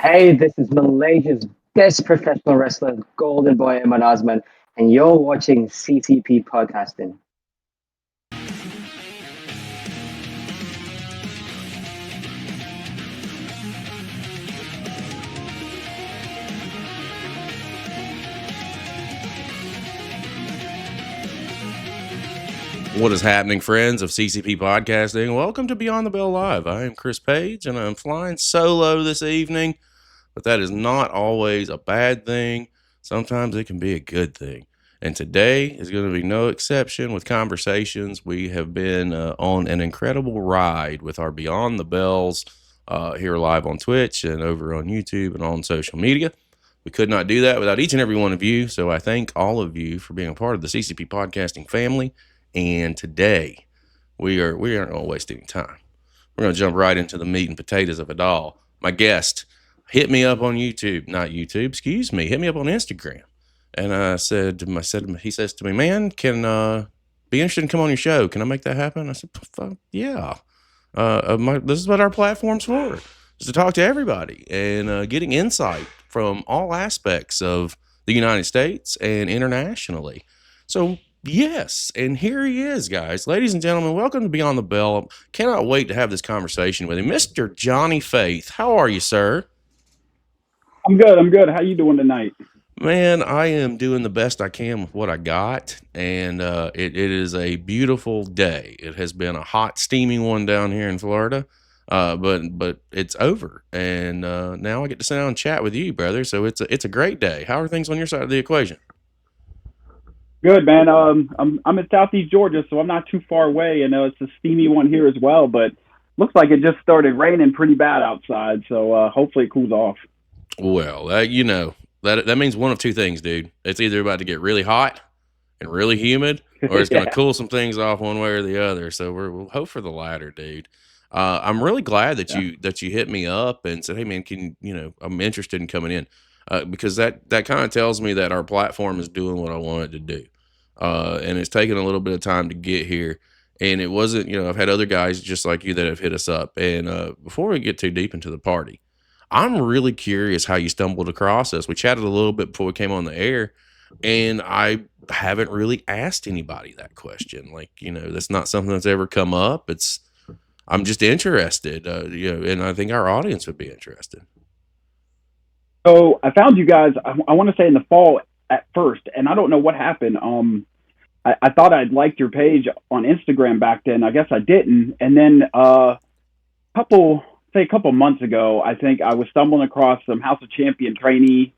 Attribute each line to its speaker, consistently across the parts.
Speaker 1: Hey, this is Malaysia's best professional wrestler, Golden Boy Ahmad Osman, and you're watching CCP Podcasting.
Speaker 2: What is happening, friends of CCP Podcasting? Welcome to Beyond the Bell Live. I am Chris Page, and I'm flying solo this evening, but that is not always a bad thing. Sometimes it can be a good thing. And today is going to be no exception with conversations. We have been on an incredible ride with our Beyond the Bells here live on Twitch and over on YouTube and on social media. We could not do that without each and every one of you, so I thank all of you for being a part of the CCP Podcasting family. And today, we aren't going to waste any time. We're going to jump right into the meat and potatoes of it all. My guest hit me up on YouTube, not YouTube, excuse me, hit me up on Instagram. And I said, he says to me, man, can be interested in come on your show. Can I make that happen? I said, fuck yeah. This is what our platform's for, is to talk to everybody and getting insight from all aspects of the United States and internationally. So yes, and here he is, guys. Ladies and gentlemen, welcome to Beyond the Bell. Cannot wait to have this conversation with him. Mr. Johnny Faith, how are you, sir?
Speaker 3: I'm good. How you doing tonight?
Speaker 2: Man, I am doing the best I can with what I got, and it is a beautiful day. It has been a hot, steaming one down here in Florida, but it's over, and now I get to sit down and chat with you, brother. So it's a great day. How are things on your side of the equation?
Speaker 3: Good, man. I'm in Southeast Georgia, so I'm not too far away, and it's a steamy one here as well. But looks like it just started raining pretty bad outside, so hopefully it cools off.
Speaker 2: Well, that means one of two things, dude. It's either about to get really hot and really humid, or it's going to cool some things off one way or the other. So we'll hope for the latter, dude. I'm really glad that you hit me up and said, hey man, I'm interested in coming in, because that kind of tells me that our platform is doing what I want it to do. And it's taken a little bit of time to get here. And it wasn't, I've had other guys just like you that have hit us up. And before we get too deep into the party, I'm really curious how you stumbled across us. We chatted a little bit before we came on the air, and I haven't really asked anybody that question. Like, that's not something that's ever come up. I'm just interested, and I think our audience would be interested.
Speaker 3: So I found you guys, I want to say in the fall at first, and I don't know what happened. I thought I'd liked your page on Instagram back then. I guess I didn't. And then a couple months ago, I think I was stumbling across some House of Champion trainee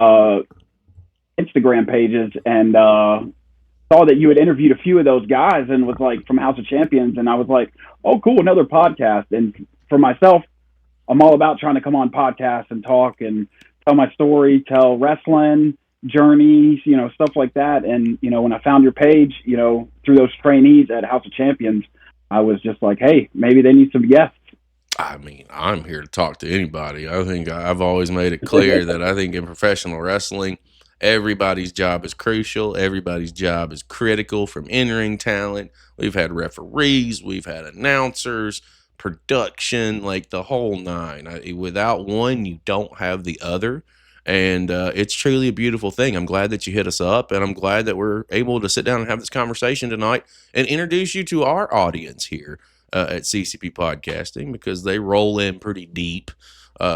Speaker 3: Instagram pages and saw that you had interviewed a few of those guys and was like from House of Champions. And I was like, oh, cool, another podcast. And for myself, I'm all about trying to come on podcasts and talk and tell my story, tell wrestling journeys, stuff like that. And, when I found your page, through those trainees at House of Champions, I was just like, hey, maybe they need some guests.
Speaker 2: I mean, I'm here to talk to anybody. I think I've always made it clear that I think in professional wrestling, everybody's job is crucial. Everybody's job is critical, from in-ring talent. We've had referees, we've had announcers, production, like the whole nine. Without one, you don't have the other. And it's truly a beautiful thing. I'm glad that you hit us up, and I'm glad that we're able to sit down and have this conversation tonight and introduce you to our audience here at CCP Podcasting, because they roll in pretty deep,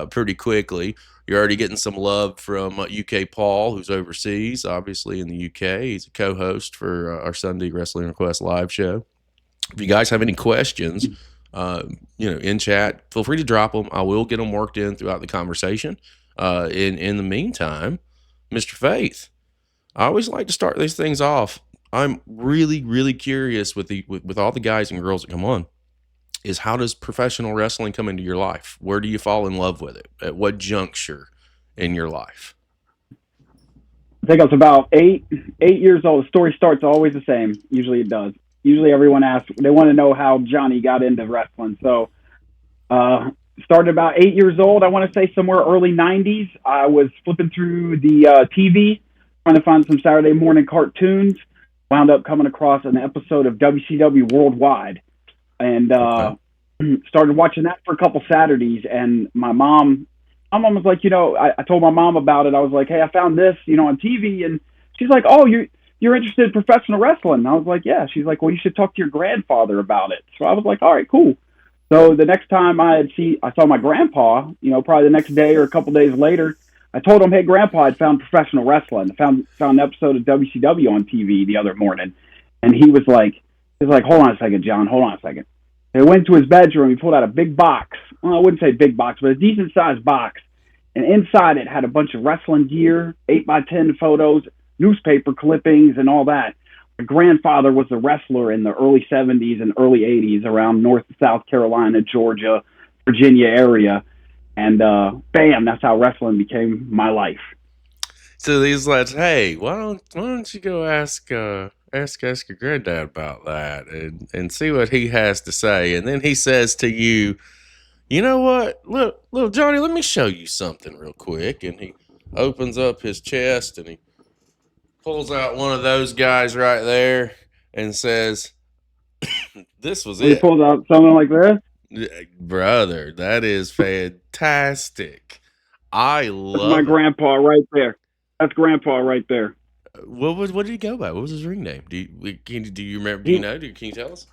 Speaker 2: pretty quickly. You're already getting some love from UK Paul, who's overseas, obviously in the UK. He's a co-host for our Wrestling Request live show. If you guys have any questions, in chat, feel free to drop them. I will get them worked in throughout the conversation. In the meantime, Mr. Faith, I always like to start these things off. I'm really, really curious with all the guys and girls that come on, is how does professional wrestling come into your life? Where do you fall in love with it? At what juncture in your life?
Speaker 3: I think I was about eight years old. The story starts always the same. Usually it does. Usually everyone asks, they want to know how Johnny got into wrestling. So, started about 8 years old. I want to say somewhere early 90s. I was flipping through the TV, trying to find some Saturday morning cartoons. Wound up coming across an episode of WCW Worldwide, and started watching that for a couple Saturdays. And my mom my mom was like, I told my mom about it. I was like, hey, I found this, on TV, and she's like, oh, you're interested in professional wrestling? And I was like, yeah. She's like, well, you should talk to your grandfather about it. So I was like, all right, cool. So the next time I saw my grandpa, probably the next day or a couple days later, I told him, hey, Grandpa, I'd found professional wrestling. I found an episode of WCW on TV the other morning. And he was like, hold on a second, John, hold on a second. He went to his bedroom. He pulled out a big box. Well, I wouldn't say big box, but a decent-sized box. And inside it had a bunch of wrestling gear, 8x10 photos, newspaper clippings, and all that. My grandfather was a wrestler in the early 70s and early 80s around North and South Carolina, Georgia, Virginia area. And bam, that's how wrestling became my life.
Speaker 2: So these lads, hey, why don't you go ask your granddad about that and see what he has to say? And then he says to you, you know what, little Johnny, let me show you something real quick. And he opens up his chest and he pulls out one of those guys right there and says, this was
Speaker 3: He
Speaker 2: it.
Speaker 3: pulls out something like this.
Speaker 2: Brother, that is fantastic. I love
Speaker 3: That's my grandpa right there. That's Grandpa right there.
Speaker 2: What did he go by? What was his ring name? Do you remember? Do you know? Can you tell us?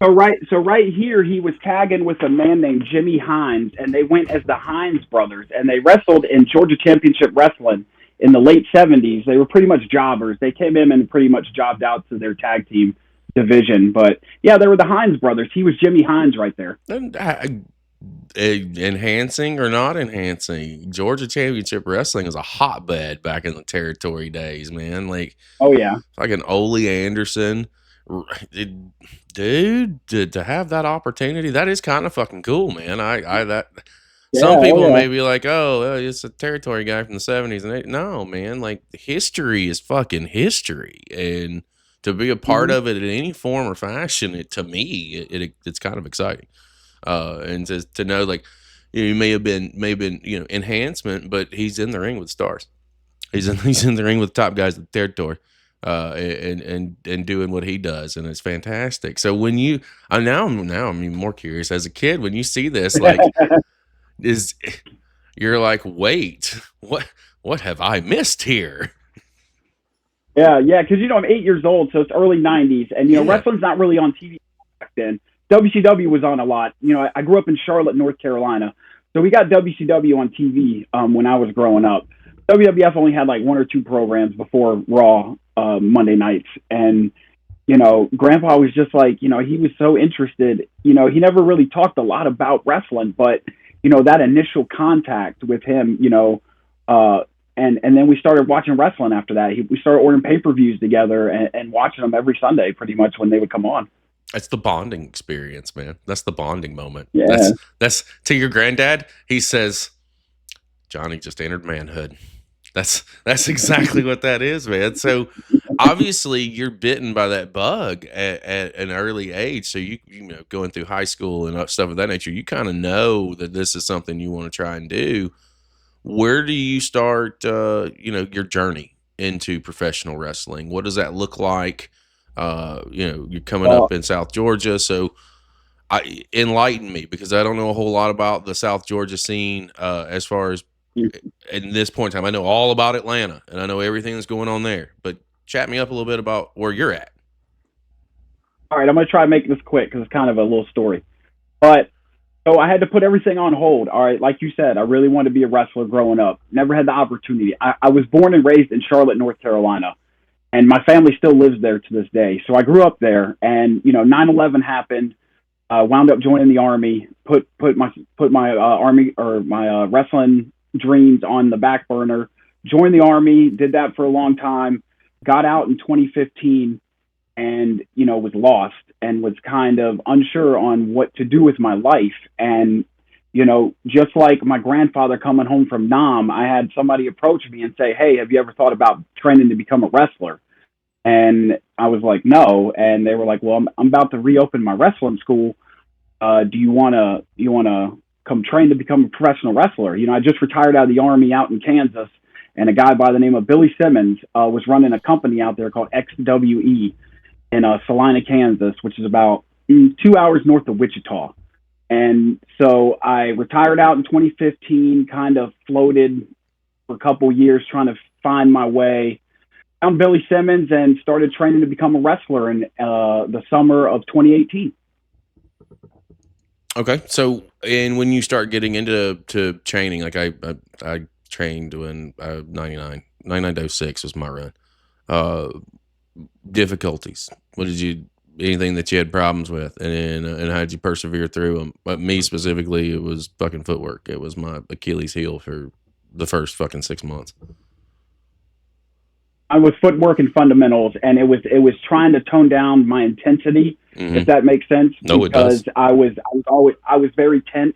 Speaker 3: So right here, he was tagging with a man named Jimmy Hines, and they went as the Hines brothers, and they wrestled in Georgia Championship Wrestling in the late 70s. They were pretty much jobbers. They came in and pretty much jobbed out to their tag team division. But yeah, they were the Hines brothers. He was Jimmy Hines right there.
Speaker 2: Enhancing or not enhancing, Georgia Championship Wrestling is a hotbed back in the territory days, man. Like,
Speaker 3: oh yeah,
Speaker 2: like an Ole Anderson, dude. To have that opportunity, that is kind of fucking cool, man. Some people may be like, oh, it's a territory guy from the 70s and 80s. No, man, like history is fucking history, and to be a part of it in any form or fashion, to me, it's kind of exciting. And to know, like, he may have been enhancement, but he's in the ring with stars. He's in the ring with top guys of the territory, and doing what he does, and it's fantastic. So when I'm more curious as a kid when you see this, like, you're like, wait, what have I missed here?
Speaker 3: Yeah, because I'm 8 years old, so it's early 90s, and wrestling's not really on TV back then. WCW was on a lot. I grew up in Charlotte, North Carolina, so we got WCW on TV when I was growing up. WWF only had like one or two programs before Raw Monday nights, and Grandpa was just like, he was so interested. He never really talked a lot about wrestling, but that initial contact with him, and then we started watching wrestling after that. We started ordering pay-per-views together and watching them every Sunday, pretty much, when they would come on.
Speaker 2: That's the bonding experience, man. That's the bonding moment.
Speaker 3: Yeah.
Speaker 2: That's to your granddad. He says, Johnny just entered manhood. That's exactly what that is, man. So obviously you're bitten by that bug at an early age. So you going through high school and stuff of that nature, you kind of know that this is something you want to try and do. Where do you start, your journey into professional wrestling? What does that look like? You're coming up in South Georgia, so enlighten me, because I don't know a whole lot about the South Georgia scene as far as in this point in time. I know all about Atlanta, and I know everything that's going on there, but chat me up a little bit about where you're at.
Speaker 3: All right, I'm going to try to make this quick because it's kind of a little story. But so I had to put everything on hold. All right, like you said, I really wanted to be a wrestler growing up. Never had the opportunity. I was born and raised in Charlotte, North Carolina, and my family still lives there to this day. So I grew up there, and 9/11 happened. Wound up joining the Army. Put my Army or my wrestling dreams on the back burner. Joined the Army. Did that for a long time. Got out in 2015, and was lost and was kind of unsure on what to do with my life. And just like my grandfather coming home from Nam, I had somebody approach me and say, "Hey, have you ever thought about training to become a wrestler?" And I was like, "No." And they were like, "Well, I'm about to reopen my wrestling school. Do you wanna come train to become a professional wrestler?" I just retired out of the Army out in Kansas, and a guy by the name of Billy Simmons was running a company out there called XWE in Salina, Kansas, which is about 2 hours north of Wichita. And so I retired out in 2015, kind of floated for a couple years trying to find my way. Found Billy Simmons and started training to become a wrestler in the summer of 2018.
Speaker 2: Okay, so and when you start getting into training, like I trained when 99.06 was my run. Uh, Difficulties. What did you? Anything that you had problems with, and how did you persevere through them? But me specifically, it was fucking footwork. It was my Achilles heel for the first fucking 6 months.
Speaker 3: I was footwork and fundamentals, and it was trying to tone down my intensity, if that makes sense.
Speaker 2: No, it does.
Speaker 3: Because I was very tense,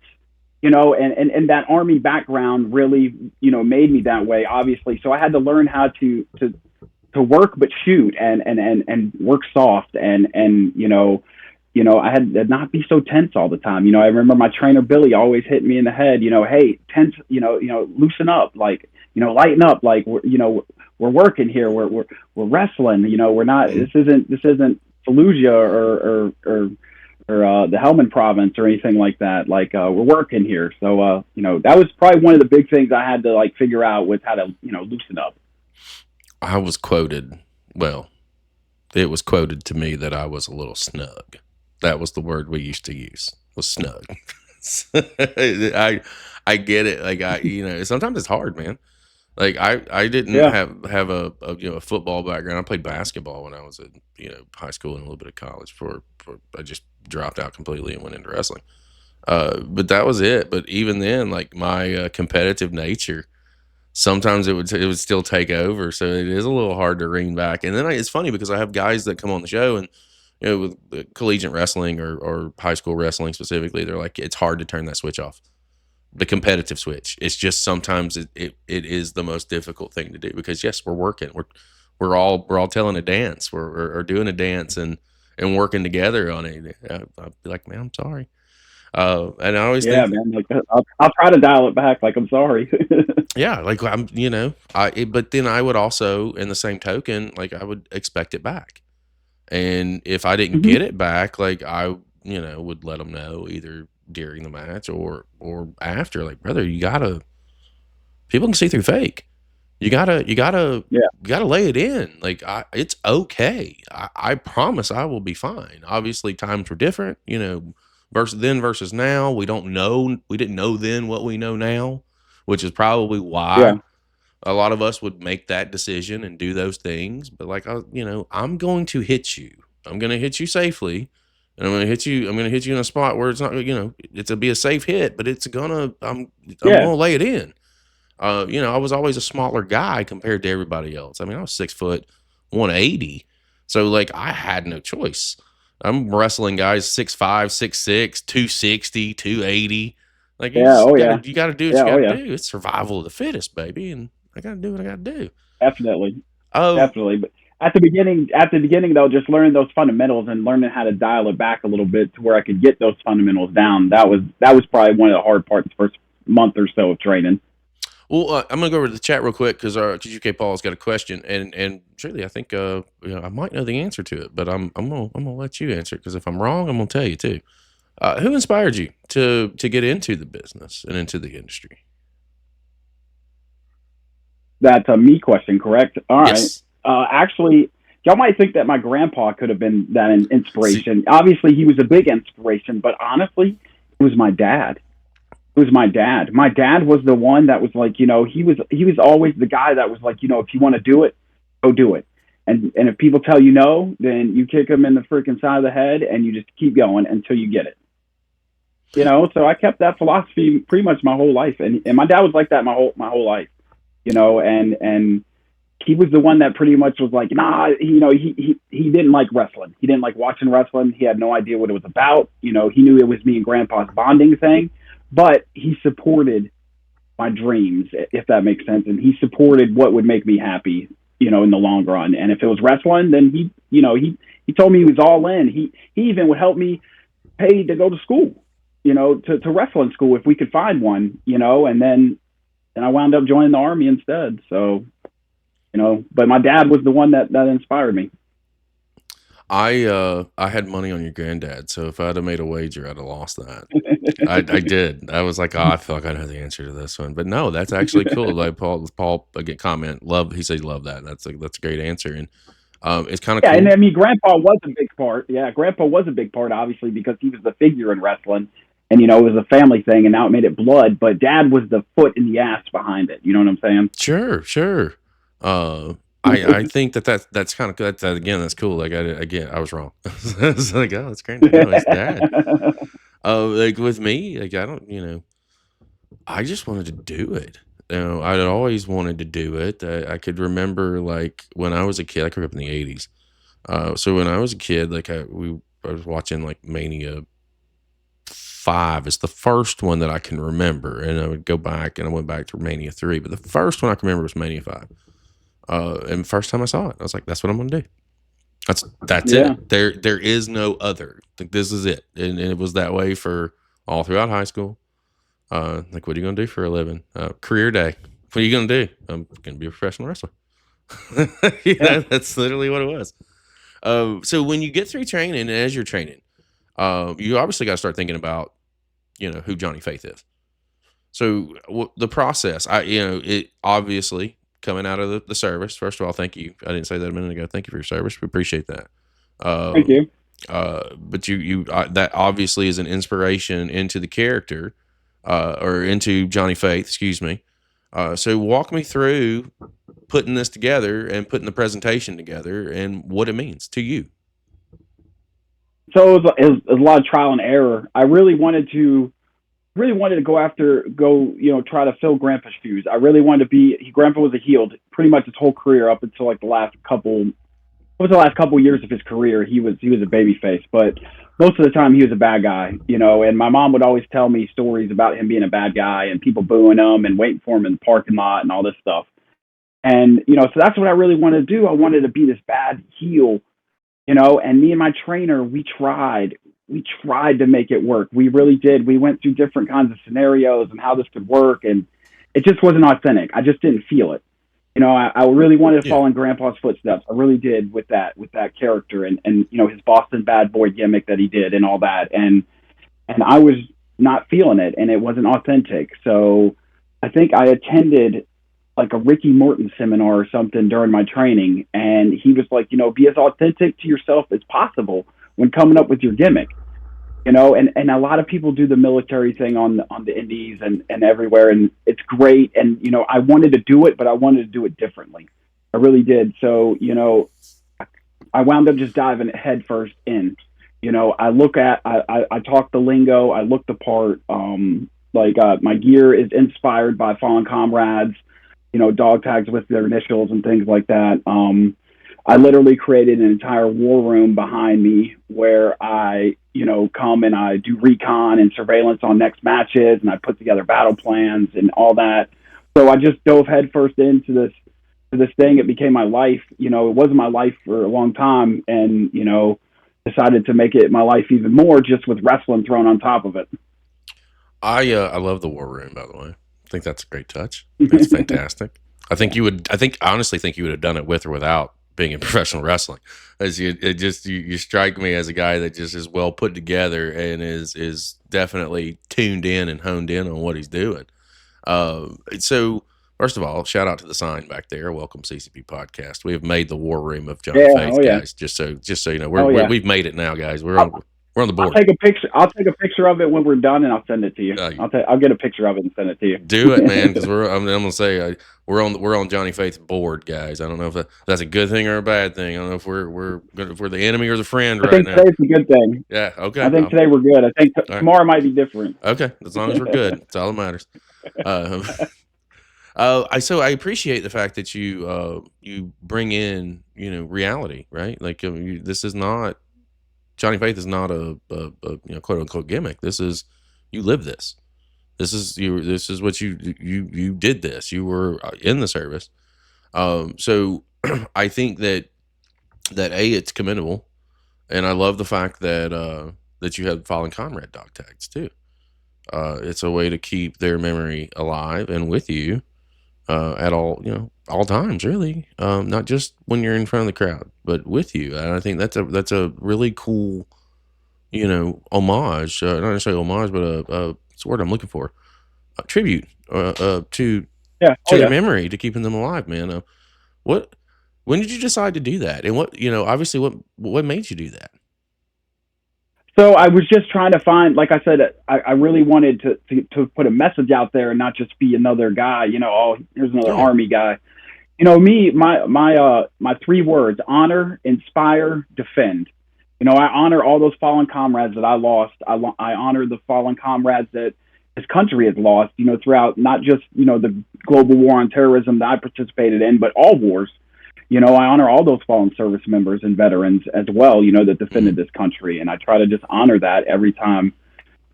Speaker 3: you know, and that Army background really, you know, made me that way, obviously. So I had to learn how to work but shoot and work soft and you know I had to not be so tense all the time. You know, I remember my trainer Billy always hitting me in the head, you know, hey, tense, you know, loosen up, like, you know, lighten up, like, we're working here, we're wrestling, you know, we're not, this isn't Fallujah or the Helmand province or anything like that. Like, we're working here. So, you know, that was probably one of the big things I had to like figure out was how to, you know, loosen up.
Speaker 2: I was quoted, well, it was quoted to me that I was a little snug. That was the word we used to use, was snug. I get it. Like, you know, sometimes it's hard, man. Like I didn't have a you know, a football background. I played basketball when I was in, you know, high school and a little bit of college for I just dropped out completely and went into wrestling. But that was it. But even then, like my competitive nature, sometimes it would still take over. So it is a little hard to rein back. And then it's funny because I have guys that come on the show and, you know, with collegiate wrestling or high school wrestling specifically, they're like, it's hard to turn that switch off. The competitive switch. It's just sometimes it is the most difficult thing to do because yes, we're working. We're all telling a dance. We're doing a dance and working together on it. I'll be like, man, I'm sorry. And I always think,
Speaker 3: man, like I'll try to dial it back. Like, I'm sorry.
Speaker 2: yeah, like I'm, you know, but then I would also, in the same token, like I would expect it back. And if I didn't get it back, like I, you know, would let them know either during the match or after, like, brother, people can see through fake. You gotta lay it in. Like, it's okay. I promise I will be fine. Obviously times were different, you know, versus now. We didn't know then what we know now, which is probably why a lot of us would make that decision and do those things. But like, you know, I'm going to hit you. I'm going to hit you safely. And I'm going to hit you in a spot where it's not, you know, it'll be a safe hit, but I'm going to lay it in. You know, I was always a smaller guy compared to everybody else. I mean, I was 6 foot 180. So like I had no choice. I'm wrestling guys 6'5", 6'6", 260, 280. Like you got to do what you got to do. It's survival of the fittest, baby. And I got to do what I got to do.
Speaker 3: Definitely. But at the beginning though, just learning those fundamentals and learning how to dial it back a little bit to where I could get those fundamentals down. That was probably one of the hard parts the first month or so of training.
Speaker 2: Well, I'm gonna go over to the chat real quick because UK Paul's got a question, and Shirley, I think you know, I might know the answer to it, but I'm gonna let you answer it because if I'm wrong, I'm gonna tell you too. Who inspired you to get into the business and into the industry?
Speaker 3: That's a me question, correct? All right.
Speaker 2: Yes.
Speaker 3: Actually, y'all might think that my grandpa could have been that inspiration. Obviously, he was a big inspiration, but honestly, it was my dad. It was my dad. My dad was the one that was like, you know, he was always the guy that was like, you know, if you want to do it, go do it. And if people tell you no, then you kick them in the freaking side of the head and you just keep going until you get it. You know, so I kept that philosophy pretty much my whole life. And my dad was like that my whole life, you know, and he was the one that pretty much was like, nah, you know, he didn't like wrestling. He didn't like watching wrestling. He had no idea what it was about. You know, he knew it was me and grandpa's bonding thing. But he supported my dreams, if that makes sense. And he supported what would make me happy, you know, in the long run. And if it was wrestling, then he told me he was all in. He even would help me pay to go to school, you know, to wrestling school if we could find one, you know, and then I wound up joining the Army instead. So, you know, but my dad was the one that inspired me.
Speaker 2: I had money on your granddad, so if I'd have made a wager, I'd have lost that. I did. I was like, oh, I feel like I know the answer to this one, but no, that's actually cool. Like Paul again comment love. He said he loved that. That's a great answer, and it's kind of
Speaker 3: Yeah, and
Speaker 2: cool.
Speaker 3: I mean, Grandpa was a big part. Yeah, Grandpa was a big part, obviously, because he was the figure in wrestling, and it was a family thing, and now it made it blood. But Dad was the foot in the ass behind it. You know what I'm saying?
Speaker 2: Sure, sure. I think that's kind of good. That again, that's cool. Like again, I was wrong. It's like, oh, it's granddad. No, it's dad. Like with me, like I don't, I just wanted to do it. I'd always wanted to do it. I could remember like when I was a kid. I grew up in the '80s. So when I was a kid, like I was watching like Mania 5 is the first one that I can remember, and I would go back and I went back to Mania 3, but the first one I can remember was Mania 5. And the first time I saw it, I was like, "That's what I'm gonna do. That's
Speaker 3: Yeah.
Speaker 2: it. There is no other. Like this is it." And it was that way for all throughout high school. Like, what are you gonna do for a living? Career day. What are you gonna do? I'm gonna be a professional wrestler.
Speaker 3: Yeah.
Speaker 2: That's literally what it was. So when you get through training, and as you're training, you obviously got to start thinking about who Johnny Faith is. So the process, it obviously coming out of the service. First of all, thank you. I didn't say that a minute ago. Thank you for your service. We appreciate that.
Speaker 3: Thank you.
Speaker 2: But you that obviously is an inspiration into the character, or into Johnny Faith. Excuse me. So walk me through putting this together and putting the presentation together and what it means to you.
Speaker 3: So it was a lot of trial and error. I really wanted to try to fill Grandpa's shoes. I really wanted to be. Grandpa was a heel pretty much his whole career up until like the last couple years of his career. He was a baby face, but most of the time he was a bad guy, and my mom would always tell me stories about him being a bad guy and people booing him and waiting for him in the parking lot and all this stuff. And so that's what I really wanted to do. I wanted to be this bad heel, and me and my trainer, we tried to make it work. We really did. We went through different kinds of scenarios and how this could work, and it just wasn't authentic. I just didn't feel it. I really wanted to follow in Grandpa's footsteps. I really did with that character and his Boston bad boy gimmick that he did and all that. And I was not feeling it, and it wasn't authentic. So I think I attended like a Ricky Morton seminar or something during my training, and he was like, be as authentic to yourself as possible when coming up with your gimmick. And a lot of people do the military thing on the indies and everywhere, and it's great. And I wanted to do it, but I wanted to do it differently. I really did. So I wound up just diving head first in. I talk the lingo, I look the part. My gear is inspired by fallen comrades. Dog tags with their initials and things like that. I literally created an entire war room behind me where I, come and I do recon and surveillance on next matches, and I put together battle plans and all that. So I just dove headfirst into this thing. It became my life. It wasn't my life for a long time, and decided to make it my life even more, just with wrestling thrown on top of it.
Speaker 2: I love the war room, by the way. I think that's a great touch. It's fantastic. I honestly think you would have done it with or without being in professional wrestling. As you strike me as a guy that just is well put together and is definitely tuned in and honed in on what he's doing. So first of all, shout out to the sign back there. Welcome CCP podcast. We have made the war room of Johnny Faith, guys. Just so you know, we've made it now, guys. We're on the board.
Speaker 3: I'll take a picture of it when we're done, and I'll send it to you. I'll get a picture of it and send it to you.
Speaker 2: Do it, man, because I'm gonna say we're on Johnny Faith's board, guys. I don't know if that's a good thing or a bad thing. I don't know if we're the enemy or the friend right now.
Speaker 3: I think today's a good thing.
Speaker 2: Yeah. Okay.
Speaker 3: I think today we're good. I think tomorrow might be different.
Speaker 2: Okay, as long as we're good, that's all that matters. So I appreciate the fact that you bring in reality, right? Like this is not. Johnny Faith is not a quote unquote gimmick. This is you live this. This is you. This is what you did. This you were in the service. So I think that it's commendable, and I love the fact that that you have fallen comrade dog tags too. It's a way to keep their memory alive and with you, at all times, really. Not just when you're in front of the crowd, but with you. And I think that's a really cool, homage. Not necessarily homage, but what's the word I'm looking for? A tribute to
Speaker 3: Yeah. Oh
Speaker 2: their
Speaker 3: yeah.
Speaker 2: memory, to keeping them alive, man. What? When did you decide to do that? And obviously, what made you do that?
Speaker 3: So I was just trying to find, like I said, I really wanted to put a message out there and not just be another guy, oh, here's another
Speaker 2: Yeah.
Speaker 3: Army guy. My 3 words: honor, inspire, defend. I honor all those fallen comrades that I lost. I honor the fallen comrades that this country has lost, throughout not just, the global war on terrorism that I participated in, but all wars. I honor all those fallen service members and veterans as well, that defended this country. And I try to just honor that every time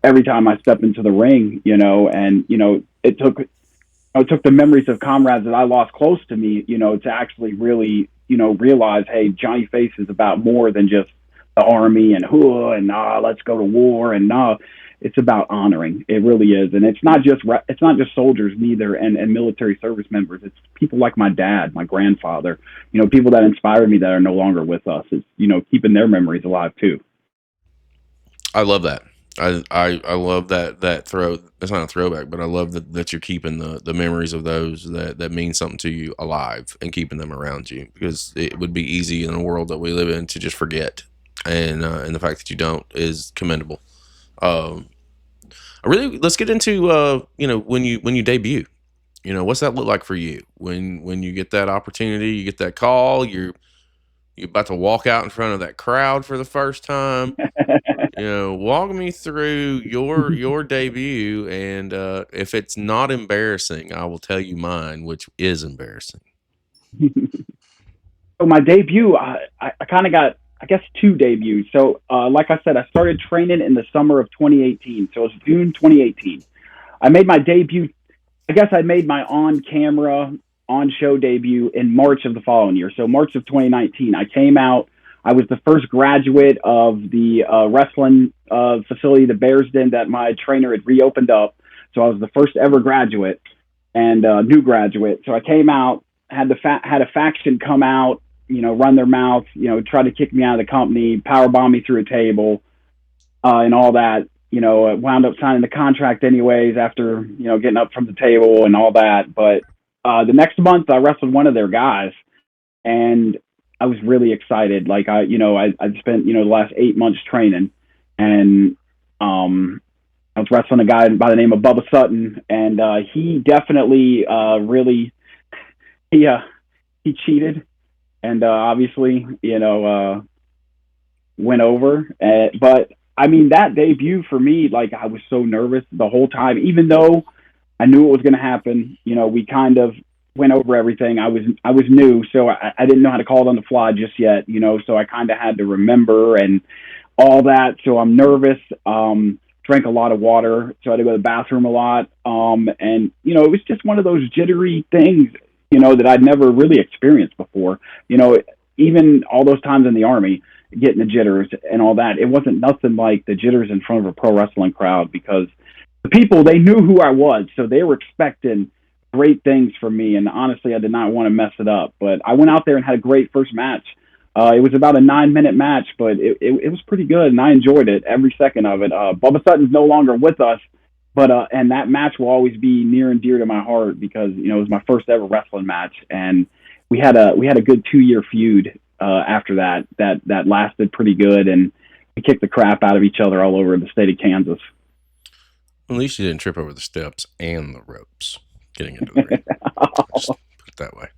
Speaker 3: I step into the ring, and, it took the memories of comrades that I lost close to me, to actually really, realize, hey, Johnny Face is about more than just the Army and let's go to war and it's about honoring. It really is, and it's not just soldiers neither, and military service members. It's people like my dad, my grandfather, people that inspired me that are no longer with us. It's keeping their memories alive too.
Speaker 2: I love that. I love that throw. It's not a throwback, but I love that you're keeping the memories of those that mean something to you alive and keeping them around you, because it would be easy in a world that we live in to just forget, and the fact that you don't is commendable. Let's get into when you debut. What's that look like for you when you get that opportunity, you get that call, you're about to walk out in front of that crowd for the first time. Walk me through your debut, and if it's not embarrassing, I will tell you mine, which is embarrassing.
Speaker 3: So my debut, I kind of got, I guess, 2 debuts. So like I said, I started training in the summer of 2018. So it was June 2018. I made my debut. I guess I made my on-camera, on-show debut in March of the following year. So March of 2019, I came out. I was the first graduate of the wrestling facility, the Bears Den, that my trainer had reopened up. So I was the first ever graduate and new graduate. So I came out, had a faction come out, run their mouth, try to kick me out of the company, powerbomb me through a table, and all that. Wound up signing the contract anyways after, getting up from the table and all that. But the next month I wrestled one of their guys, and I was really excited. Like I spent, the last 8 months training, and I was wrestling a guy by the name of Bubba Sutton, and he definitely really, he cheated, and obviously, went over. But I mean, that debut for me, like, I was so nervous the whole time, even though I knew it was going to happen. We kind of went over everything. I was new, so I didn't know how to call it on the fly just yet, so I kind of had to remember and all that. So I'm nervous. Drank a lot of water, so I had to go to the bathroom a lot. And it was just one of those jittery things, that I'd never really experienced before. Even all those times in the Army, getting the jitters and all that, it wasn't nothing like the jitters in front of a pro wrestling crowd, because the people, they knew who I was, so they were expecting great things from me. And honestly, I did not want to mess it up, but I went out there and had a great first match. It was about a 9-minute match, but it was pretty good, and I enjoyed it, every second of it. Bubba Sutton's no longer with us, but and that match will always be near and dear to my heart, because it was my first ever wrestling match, and we had a good 2-year feud after that lasted pretty good, and we kicked the crap out of each other all over the state of Kansas.
Speaker 2: At least you didn't trip over the steps and the ropes getting into the ring. Just put it that way.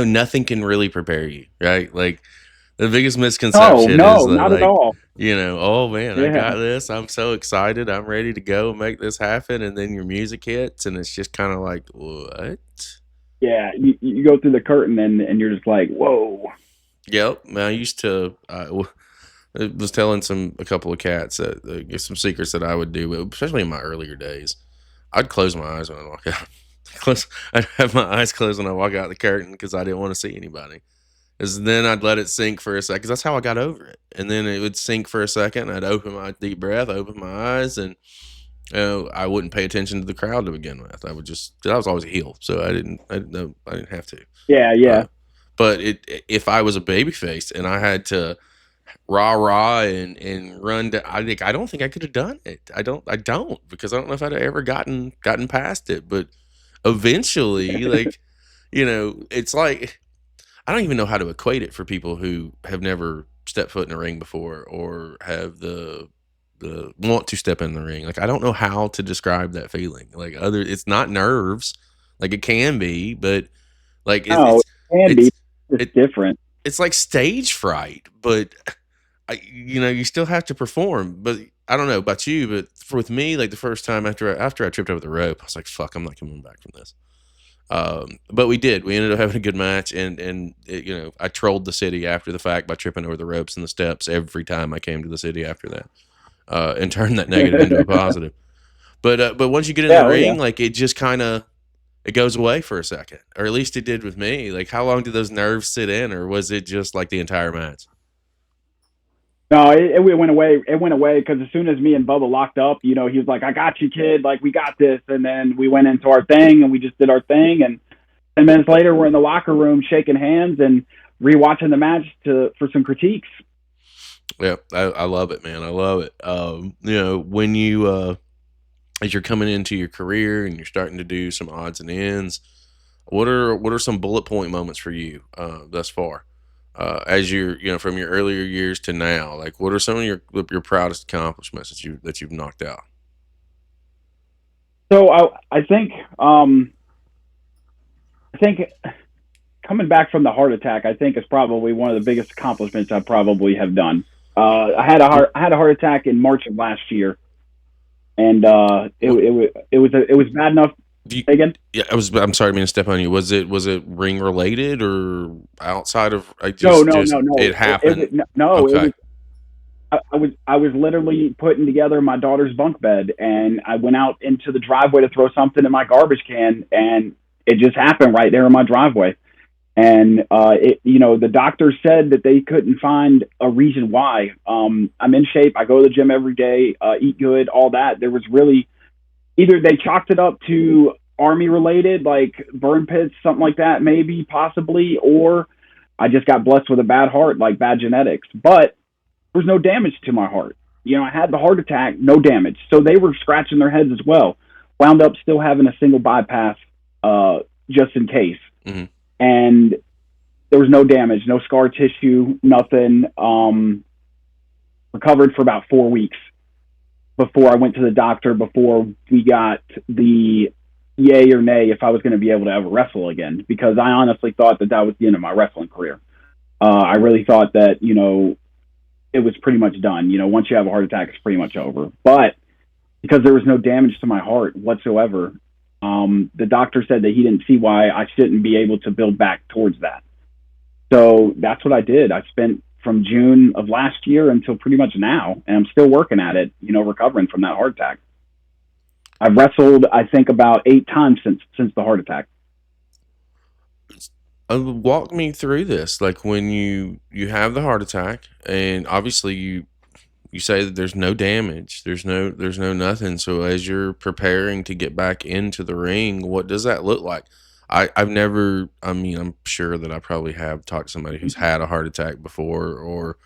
Speaker 2: Nothing can really prepare you, right? Like, the biggest misconception
Speaker 3: No,
Speaker 2: is that,
Speaker 3: not at
Speaker 2: like,
Speaker 3: all.
Speaker 2: oh man, I
Speaker 3: Yeah.
Speaker 2: got this. I'm so excited. I'm ready to go make this happen. And then your music hits, and it's just kind of like, what?
Speaker 3: Yeah, you go through the curtain, and you're just like, whoa.
Speaker 2: Yep. I used to. I was telling a couple of cats some secrets that I would do, especially in my earlier days. I'd close my eyes when I walk out. I'd have my eyes closed when I walk out the curtain, because I didn't want to see anybody. Because then I'd let it sink for a second, because that's how I got over it. And then it would sink for a second, and I'd open my deep breath, open my eyes, and I wouldn't pay attention to the crowd to begin with. I was always a heel, so I didn't have to.
Speaker 3: Yeah,
Speaker 2: Uh,
Speaker 3: yeah.
Speaker 2: but if I was a babyface and I had to rah rah and run, I don't think I could have done it. I don't because I don't know if I'd have ever gotten past it. But eventually, like, it's like I don't even know how to equate it for people who have never stepped foot in a ring before or have the want to step in the ring. Like, I don't know how to describe that feeling. Like, it's not nerves, like it can be, but like
Speaker 3: No, it can be.
Speaker 2: it's
Speaker 3: It's
Speaker 2: it
Speaker 3: different.
Speaker 2: it's like stage fright, but you still have to perform. But I don't know about you, but with me, like the first time after I tripped over the rope, I was like, "Fuck, I'm not coming back from this." But we did. We ended up having a good match, and I trolled the city after the fact by tripping over the ropes and the steps every time I came to the city after that, and turned that negative into a positive. But once you get in
Speaker 3: Yeah,
Speaker 2: the
Speaker 3: oh yeah.
Speaker 2: ring, like it just kind of it goes away for a second, or at least it did with me. Like, how long did those nerves sit in, or was it just like the entire match?
Speaker 3: No, it went away. It went away because as soon as me and Bubba locked up, he was like, "I got you, kid. Like, we got this." And then we went into our thing and we just did our thing. And 10 minutes later, we're in the locker room shaking hands and rewatching the match for some critiques.
Speaker 2: Yeah, I love it, man. I love it. When you as you're coming into your career and you're starting to do some odds and ends, what are some bullet point moments for you thus far? As you're from your earlier years to now, like what are some of your proudest accomplishments that you've knocked out?
Speaker 3: So I think coming back from the heart attack, I think is probably one of the biggest accomplishments I probably have done. I had a heart attack in March of last year, and it was bad enough. Again,
Speaker 2: Yeah, I'm sorry, I mean to step on you. Was it ring related or outside of? I
Speaker 3: no,
Speaker 2: just
Speaker 3: no,
Speaker 2: just
Speaker 3: no, no.
Speaker 2: it happened.
Speaker 3: No, it
Speaker 2: Okay.
Speaker 3: was. I was literally putting together my daughter's bunk bed, and I went out into the driveway to throw something in my garbage can, and it just happened right there in my driveway. And the doctor said that they couldn't find a reason why. I'm in shape. I go to the gym every day, eat good, all that. There was really either they chalked it up to army related, like burn pits, something like that, maybe, possibly, or I just got blessed with a bad heart, like bad genetics. But there was no damage to my heart. I had the heart attack, no damage. So they were scratching their heads as well. Wound up still having a single bypass, just in case.
Speaker 2: Mm-hmm.
Speaker 3: And there was no damage, no scar tissue, nothing. Recovered for about 4 weeks before I went to the doctor, before we got the yay or nay if I was going to be able to ever wrestle again, because I honestly thought that was the end of my wrestling career. I really thought that, it was pretty much done. Once you have a heart attack, it's pretty much over. But because there was no damage to my heart whatsoever, the doctor said that he didn't see why I shouldn't be able to build back towards that. So that's what I did. I spent from June of last year until pretty much now, and I'm still working at it, recovering from that heart attack. I've wrestled, I think, about 8 times since the heart attack.
Speaker 2: Walk me through this. Like when you have the heart attack, and obviously you say that there's no damage, there's no nothing. So as you're preparing to get back into the ring, what does that look like? I've never. I mean, I'm sure that I probably have talked to somebody who's had a heart attack before, or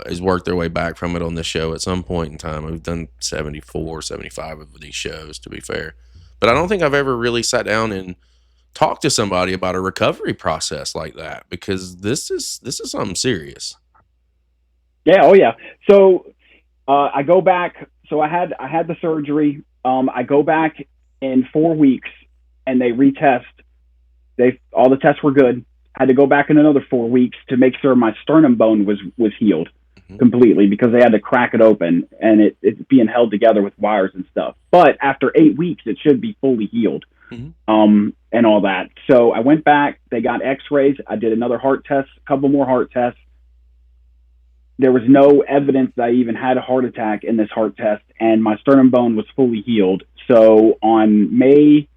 Speaker 2: has worked their way back from it on this show at some point in time. We've done 74, 75 of these shows, to be fair, but I don't think I've ever really sat down and talked to somebody about a recovery process like that, because this is something serious.
Speaker 3: Yeah. Oh yeah. So I go back. So I had the surgery. I go back in 4 weeks, and they retest. All the tests were good. I had to go back in another 4 weeks to make sure my sternum bone was healed completely, because they had to crack it open, and it's being held together with wires and stuff. But after 8 weeks, it should be fully healed, and all that. So I went back. They got X-rays. I did another heart test, a couple more heart tests. There was no evidence that I even had a heart attack in this heart test, and my sternum bone was fully healed. So on May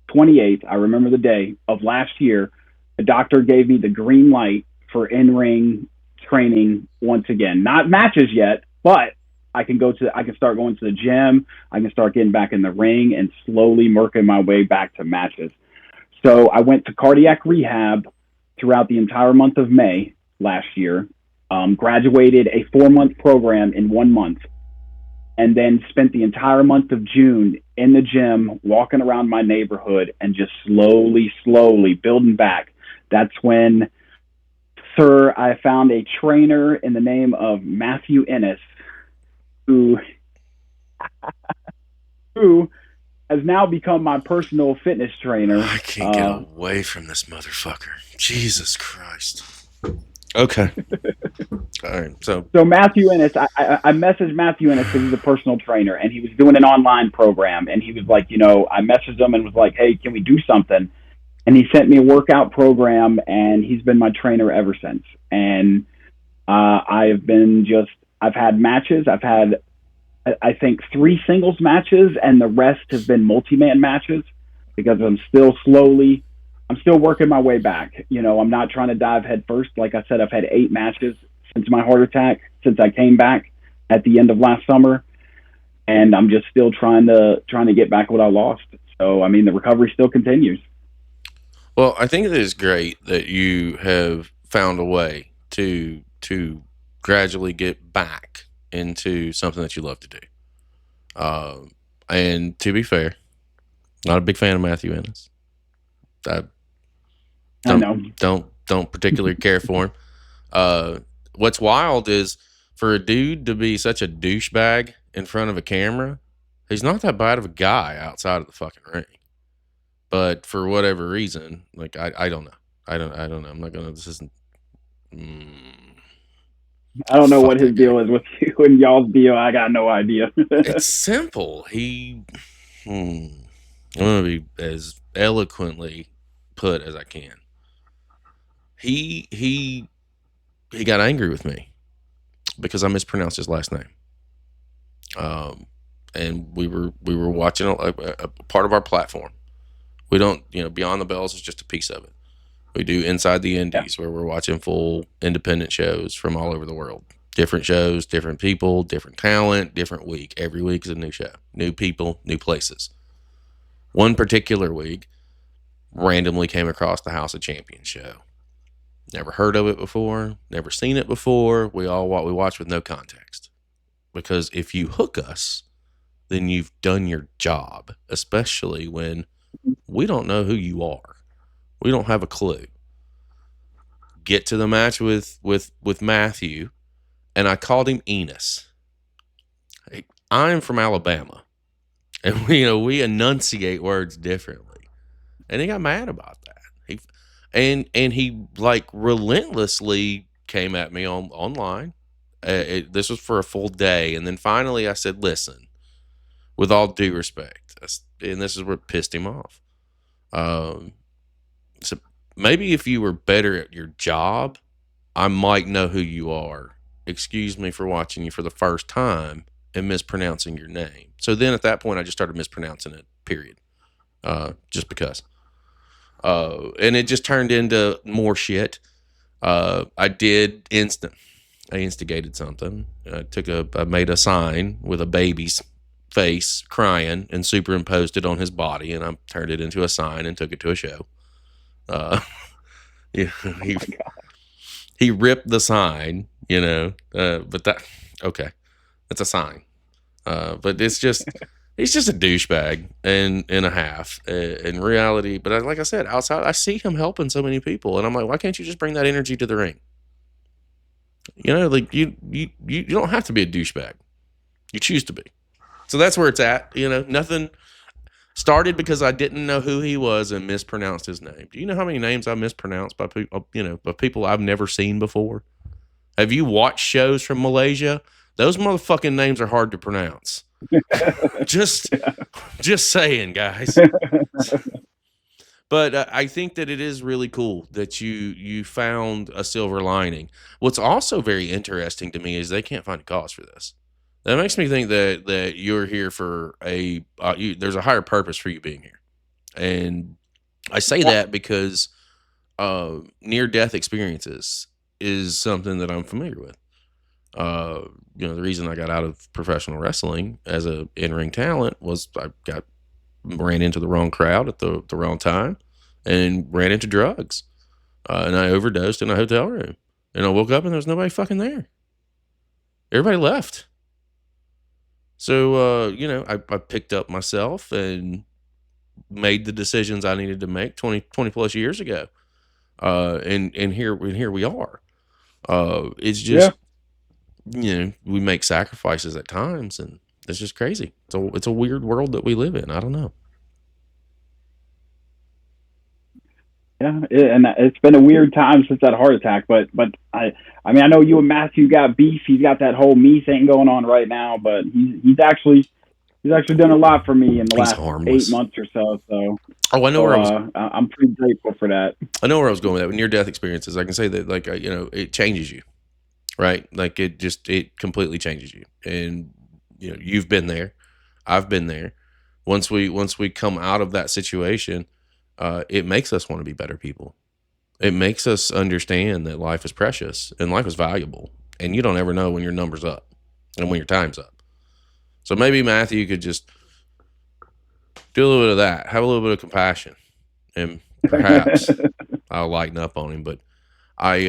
Speaker 3: 28th, I remember the day of last year, the doctor gave me the green light for in-ring training once again. Not matches yet, but I can start going to the gym. I can start getting back in the ring and slowly working my way back to matches. So I went to cardiac rehab throughout the entire month of May last year, graduated a 4-month program in 1 month, and then spent the entire month of June in the gym, walking around my neighborhood and just slowly building back. That's when, sir, I found a trainer in the name of Matthew Ennis, who has now become my personal fitness trainer.
Speaker 2: I can't get away from this motherfucker. Jesus Christ. Okay. All right. So
Speaker 3: Matthew Ennis, I messaged Matthew Ennis because he's a personal trainer, and he was doing an online program, and he was like, I messaged him and was like, hey, can we do something? And he sent me a workout program, and he's been my trainer ever since. And I've had matches. I've had, I think, 3 singles matches, and the rest have been multi-man matches because I'm still working my way back. I'm not trying to dive head first. Like I said, I've had 8 matches since my heart attack, since I came back at the end of last summer. And I'm just still trying to get back what I lost. So, the recovery still continues.
Speaker 2: Well, I think it is great that you have found a way to gradually get back into something that you love to do. And to be fair, not a big fan of Matthew Ennis. I don't particularly care for him. What's wild is for a dude to be such a douchebag in front of a camera, he's not that bad of a guy outside of the fucking ring. But for whatever reason, like I don't know. I don't know. I'm not gonna. This isn't.
Speaker 3: I don't know what his deal is with you and y'all's deal. I got no idea.
Speaker 2: It's simple. I'm gonna be as eloquently put as I can. He got angry with me because I mispronounced his last name. And we were watching a part of our platform. We don't, Beyond the Bells is just a piece of it. We do Inside the Indies, where we're watching full independent shows from all over the world. Different shows, different people, different talent, different week. Every week is a new show. New people, new places. One particular week, randomly came across the House of Champions show. Never heard of it before, never seen it before. We watch with no context. Because if you hook us, then you've done your job, especially when we don't know who you are. We don't have a clue. Get to the match with Matthew, and I called him Enos. Hey, I'm from Alabama, and we enunciate words differently, and he got mad about that. He like relentlessly came at me online. This was for a full day, and then finally I said, "Listen, with all due respect," and this is what pissed him off. So maybe if you were better at your job, I might know who you are. Excuse me for watching you for the first time and mispronouncing your name. So then at that point, I just started mispronouncing it, period. Just because. And it just turned into more shit. I instigated something. I made a sign with a baby's face crying and superimposed it on his body, and I turned it into a sign and took it to a show. He ripped the sign, but that's a sign. But it's just, he's just a douchebag and a half in reality. But like I said, outside, I see him helping so many people, and I'm like, why can't you just bring that energy to the ring? Like you don't have to be a douchebag. You choose to be. So that's where it's at. Nothing started because I didn't know who he was and mispronounced his name. Do you know how many names I mispronounced by people, by people I've never seen before? Have you watched shows from Malaysia? Those motherfucking names are hard to pronounce. Just saying, guys. But I think that it is really cool that you found a silver lining. What's also very interesting to me is they can't find a cause for this. That makes me think that you're here for there's a higher purpose for you being here. And I say that because near-death experiences is something that I'm familiar with. The reason I got out of professional wrestling as a in-ring talent was I ran into the wrong crowd at the wrong time and ran into drugs. And I overdosed in a hotel room. And I woke up and there was nobody fucking there. Everybody left. So, I picked up myself and made the decisions I needed to make 20 plus years ago. And here we are. It's just, we make sacrifices at times, and it's just crazy. So it's a weird world that we live in. I don't know.
Speaker 3: Yeah, and it's been a weird time since that heart attack. But I mean, I know you and Matthew got beef. He's got that whole me thing going on right now. But he's actually done a lot for me in the last harmless. 8 months or so. So
Speaker 2: I know where
Speaker 3: I'm pretty grateful for that.
Speaker 2: I know where I was going with that. With near death experiences, I can say that it changes you, right? Like it completely changes you, and you've been there, I've been there. Once we come out of that situation. It makes us want to be better people. It makes us understand that life is precious and life is valuable, and you don't ever know when your number's up and when your time's up. So maybe Matthew could just do a little bit of that, have a little bit of compassion, and perhaps I'll lighten up on him. But I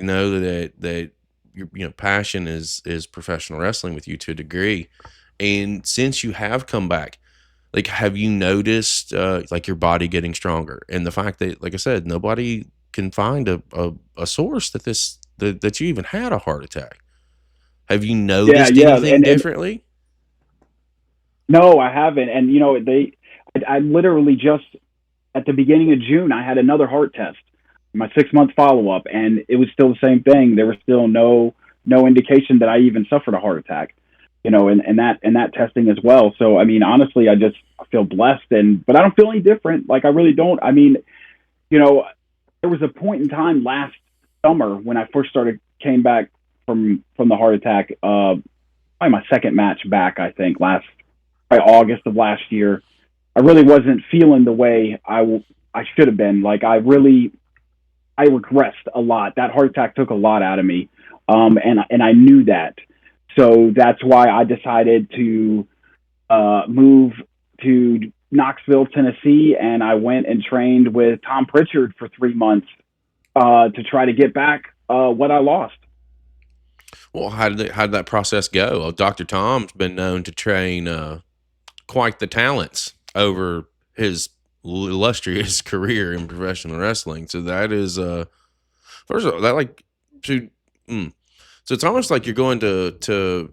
Speaker 2: know that your passion is professional wrestling with you to a degree, and since you have come back. Like, have you noticed, like, your body getting stronger? And the fact that, like I said, nobody can find a source that you even had a heart attack. Have you noticed anything differently?
Speaker 3: No, I haven't. And, I literally just, at the beginning of June, I had another heart test, my 6-month follow-up, and it was still the same thing. There was still no indication that I even suffered a heart attack. And that testing as well. So, I mean, honestly, I feel blessed, but I don't feel any different. Like, I really don't. I mean, there was a point in time last summer when I first came back from the heart attack, probably my second match back, I think, probably August of last year. I really wasn't feeling the way I should have been. Like, I regressed a lot. That heart attack took a lot out of me. And I knew that. So that's why I decided to move to Knoxville, Tennessee, and I went and trained with Tom Pritchard for 3 months to try to get back what I lost.
Speaker 2: Well, how did that process go? Well, Dr. Tom's been known to train quite the talents over his illustrious career in professional wrestling. So that is first of all, that like to. So it's almost like you're going to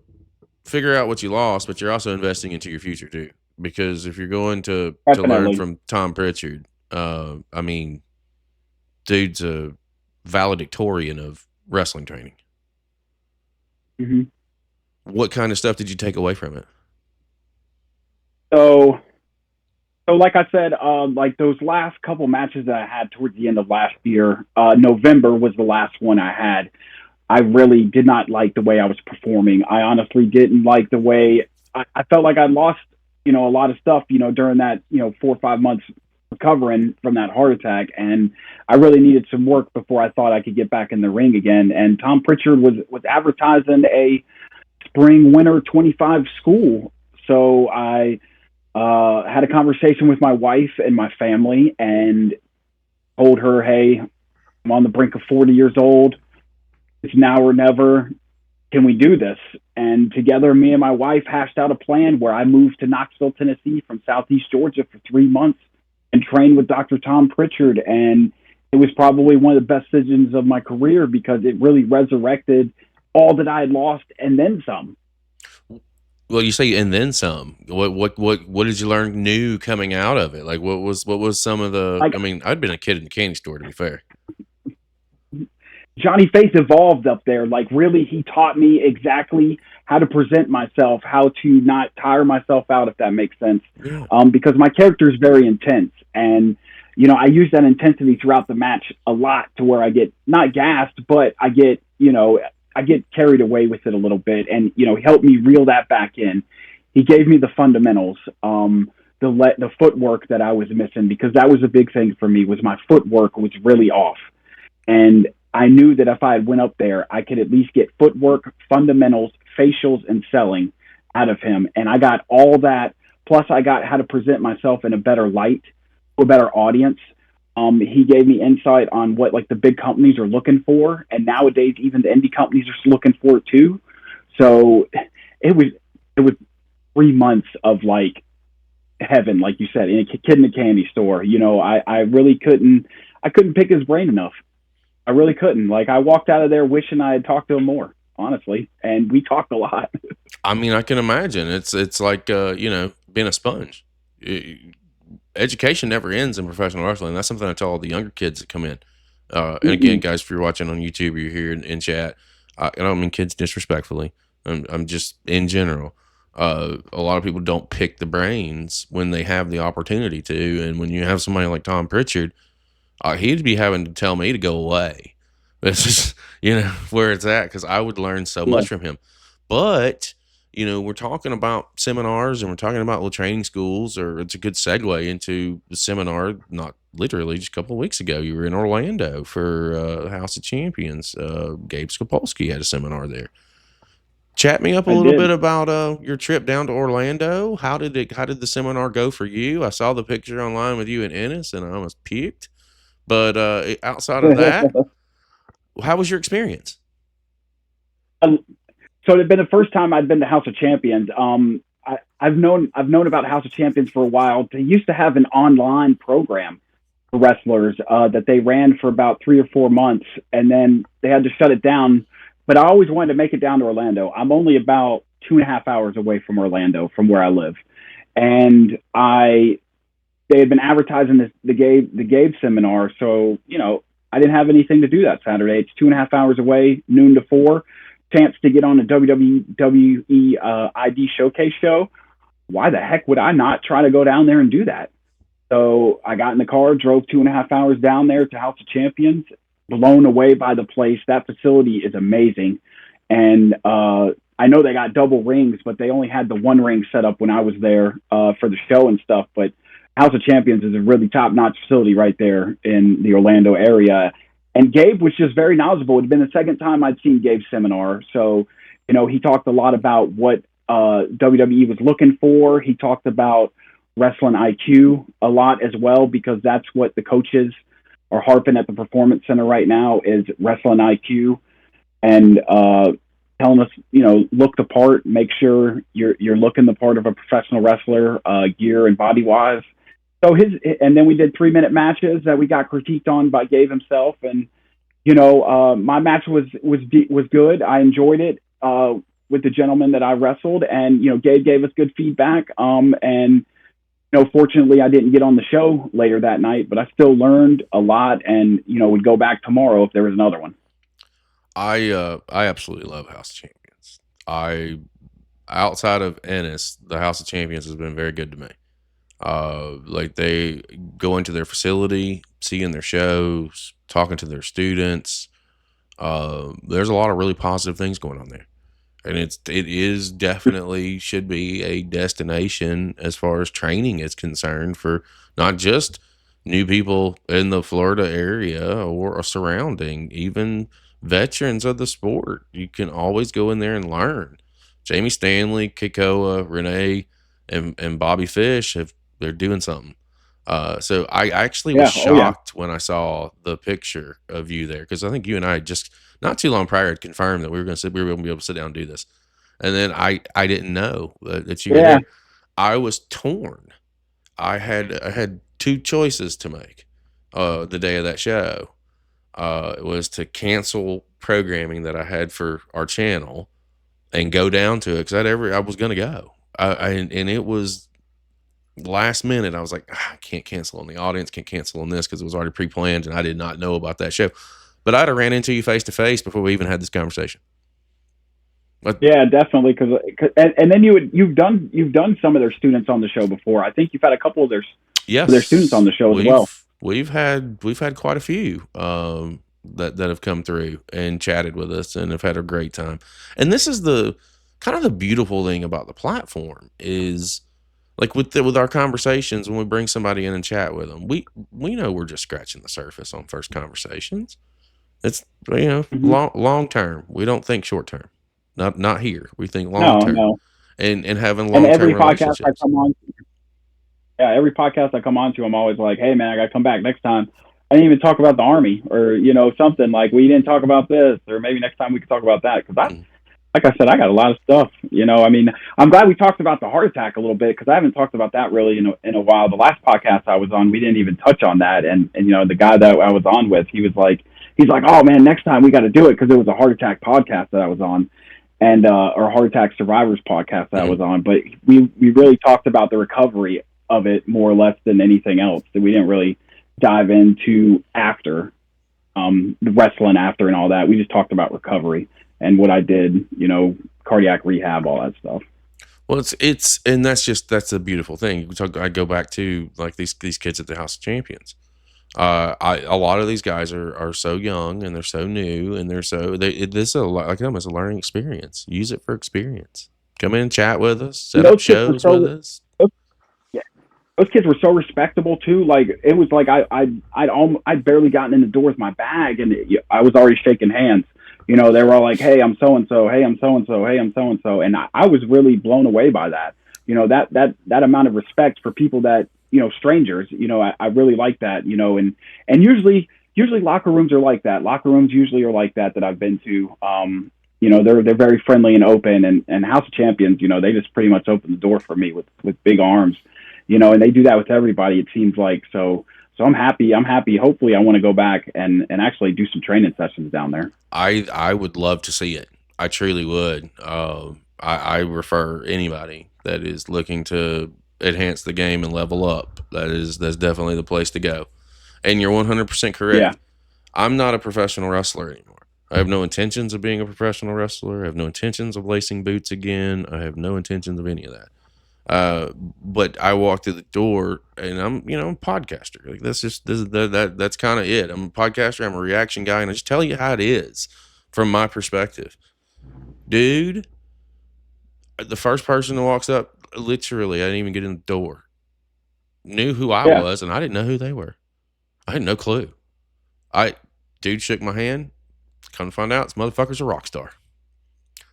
Speaker 2: figure out what you lost, but you're also investing into your future too. Because if you're going to learn from Tom Pritchard, I mean, dude's a valedictorian of wrestling training.
Speaker 3: Mm-hmm.
Speaker 2: What kind of stuff did you take away from it?
Speaker 3: So like I said, like those last couple matches that I had towards the end of last year, November was the last one I had. I really did not like the way I was performing. I honestly didn't like the way I felt like I lost, a lot of stuff, during that, 4 or 5 months recovering from that heart attack. And I really needed some work before I thought I could get back in the ring again. And Tom Pritchard was advertising a spring winter 25 school. So I had a conversation with my wife and my family and told her, hey, I'm on the brink of 40 years old. It's now or never. Can we do this? And together, me and my wife hashed out a plan where I moved to Knoxville, Tennessee from Southeast Georgia for 3 months and trained with Dr. Tom Pritchard. And it was probably one of the best decisions of my career because it really resurrected all that I had lost and then some.
Speaker 2: Well, you say and then some. What did you learn new coming out of it? Like what was some of the? I mean, I'd been a kid in the candy store, to be fair.
Speaker 3: Johnny Face evolved up there. Like, really, he taught me exactly how to present myself, how to not tire myself out, if that makes sense.
Speaker 2: Yeah.
Speaker 3: Because my character is very intense. And, I use that intensity throughout the match a lot to where I get not gassed, but I get carried away with it a little bit. And, he helped me reel that back in. He gave me the fundamentals, the footwork that I was missing, because that was a big thing for me, was my footwork was really off. And I knew that if I went up there, I could at least get footwork, fundamentals, facials, and selling out of him. And I got all that. Plus, I got how to present myself in a better light to a better audience. He gave me insight on what like the big companies are looking for, and nowadays even the indie companies are looking for it too. So it was 3 months of like heaven, like you said, in a kid in a candy store. I really couldn't pick his brain enough. I really couldn't. Like, I walked out of there wishing I had talked to him more, honestly. And we talked a lot.
Speaker 2: I mean, I can imagine. It's like being a sponge. Education never ends in professional wrestling. That's something I tell all the younger kids that come in. And again, guys, if you're watching on YouTube or you're here in chat, I don't mean kids disrespectfully. I'm just in general. A lot of people don't pick the brains when they have the opportunity to, and when you have somebody like Tom Pritchard, he'd be having to tell me to go away. This is where it's at, because I would learn so much from him. But we're talking about seminars and we're talking about little training schools, or it's a good segue into the seminar. Not literally, just a couple of weeks ago, you were in Orlando for House of Champions. Gabe Skopolsky had a seminar there. Chat me up a little bit about your trip down to Orlando. How did the seminar go for you? I saw the picture online with you and Ennis, and I almost puked. But outside of that, how was your experience?
Speaker 3: So it had been the first time I'd been to House of Champions. I've known about House of Champions for a while. They used to have an online program for wrestlers that they ran for about 3 or 4 months, and then they had to shut it down. But I always wanted to make it down to Orlando. I'm only about 2.5 hours away from Orlando, from where I live, and they had been advertising the Gabe seminar. So I didn't have anything to do that Saturday. It's 2.5 hours away, noon to 4. Chance to get on a WWE ID showcase show. Why the heck would I not try to go down there and do that? So I got in the car, drove 2.5 hours down there to House of Champions, blown away by the place. That facility is amazing. And I know they got double rings, but they only had the one ring set up when I was there for the show and stuff. But House of Champions is a really top-notch facility right there in the Orlando area. And Gabe was just very knowledgeable. It had been the second time I'd seen Gabe's seminar. So, he talked a lot about what WWE was looking for. He talked about wrestling IQ a lot as well, because that's what the coaches are harping at the Performance Center right now, is wrestling IQ, and telling us, look the part, make sure you're looking the part of a professional wrestler, gear and body wise. So and then we did 3-minute matches that we got critiqued on by Gabe himself, and my match was good. I enjoyed it with the gentleman that I wrestled, and Gabe gave us good feedback. And fortunately, I didn't get on the show later that night, but I still learned a lot, and would go back tomorrow if there was another one.
Speaker 2: I absolutely love House of Champions. Outside of Ennis, the House of Champions has been very good to me. Like, they go into their facility, seeing their shows, talking to their students. There's a lot of really positive things going on there, and it is definitely should be a destination as far as training is concerned, for not just new people in the Florida area or surrounding, even veterans of the sport. You can always go in there and learn. Jamie Stanley, Kikoa, Renee, and Bobby Fish they're doing something. So I actually was shocked when I saw the picture of you there, because I think you and I just not too long prior had confirmed that we were going to be able to sit down and do this, and then I didn't know that you. Yeah. I was torn. I had 2 choices to make the day of that show. It was to cancel programming that I had for our channel and go down to it, because I was going to go. And it was last minute. I was like, I can't cancel on the audience, can't cancel on this, because it was already pre-planned and I did not know about that show. But I'd have ran into you face to face before we even had this conversation. But,
Speaker 3: yeah, definitely. And then you've done some of their students on the show before. I think you've had a couple of their students on the show as well.
Speaker 2: We've had quite a few that have come through and chatted with us and have had a great time. And this is the kind of the beautiful thing about the platform is, like, with our conversations, when we bring somebody in and chat with them, we know we're just scratching the surface on first conversations. It's
Speaker 3: Mhm.
Speaker 2: long term. We don't think short term. Not here. We think long
Speaker 3: No,
Speaker 2: term,
Speaker 3: no.
Speaker 2: and having
Speaker 3: And
Speaker 2: long term
Speaker 3: every podcast I
Speaker 2: relationships.
Speaker 3: come on, yeah, every podcast I come on to, I'm always like, hey man, I got to come back next time. I didn't even talk about the Army, or something like we didn't talk about this, or maybe next time we could talk about that, because
Speaker 2: Mm.
Speaker 3: like I said, I got a lot of stuff. I mean, I'm glad we talked about the heart attack a little bit, because I haven't talked about that really in a while. The last podcast I was on, we didn't even touch on that, and the guy that I was on with, he's like, oh man, next time we got to do it, because it was a heart attack podcast that I was on, and or heart attack survivors podcast that I was on. But we really talked about the recovery of it more or less than anything else. That we didn't really dive into after the wrestling after and all that. We just talked about recovery and what I did, cardiac rehab, all that stuff.
Speaker 2: Well, and that's a beautiful thing. I go back to like these kids at the House of Champions. A lot of these guys are so young and they're so new and this is like almost a learning experience. Use it for experience. Come in and chat with us. Set up
Speaker 3: Those kids were
Speaker 2: shows with us.
Speaker 3: yeah, those kids were so respectable too. Like it was like I'd barely gotten in the door with my bag, and I was already shaking hands. They were all like, "Hey, I'm so and so. Hey, I'm so and so. Hey, I'm so and so." And I was really blown away by that. That amount of respect for people that strangers. I really like that. And usually locker rooms are like that. Locker rooms usually are like that I've been to. They're very friendly and open, and House of Champions, they just pretty much open the door for me with big arms, and they do that with everybody. It seems like so. So I'm happy. Hopefully, I want to go back and actually do some training sessions down there.
Speaker 2: I would love to see it. I truly would. I refer anybody that is looking to enhance the game and level up. That's definitely the place to go. And you're 100% correct.
Speaker 3: Yeah.
Speaker 2: I'm not a professional wrestler anymore. I have no intentions of being a professional wrestler. I have no intentions of lacing boots again. I have no intentions of any of that. But I walk through the door and I'm a podcaster. Like that's kind of it. I'm a podcaster. I'm a reaction guy, and I just tell you how it is from my perspective, dude. The first person that walks up, literally, I didn't even get in the door, knew who I
Speaker 3: Yeah.
Speaker 2: was, and I didn't know who they were. I had no clue. Dude shook my hand. Come to find out, this motherfucker's a rock star,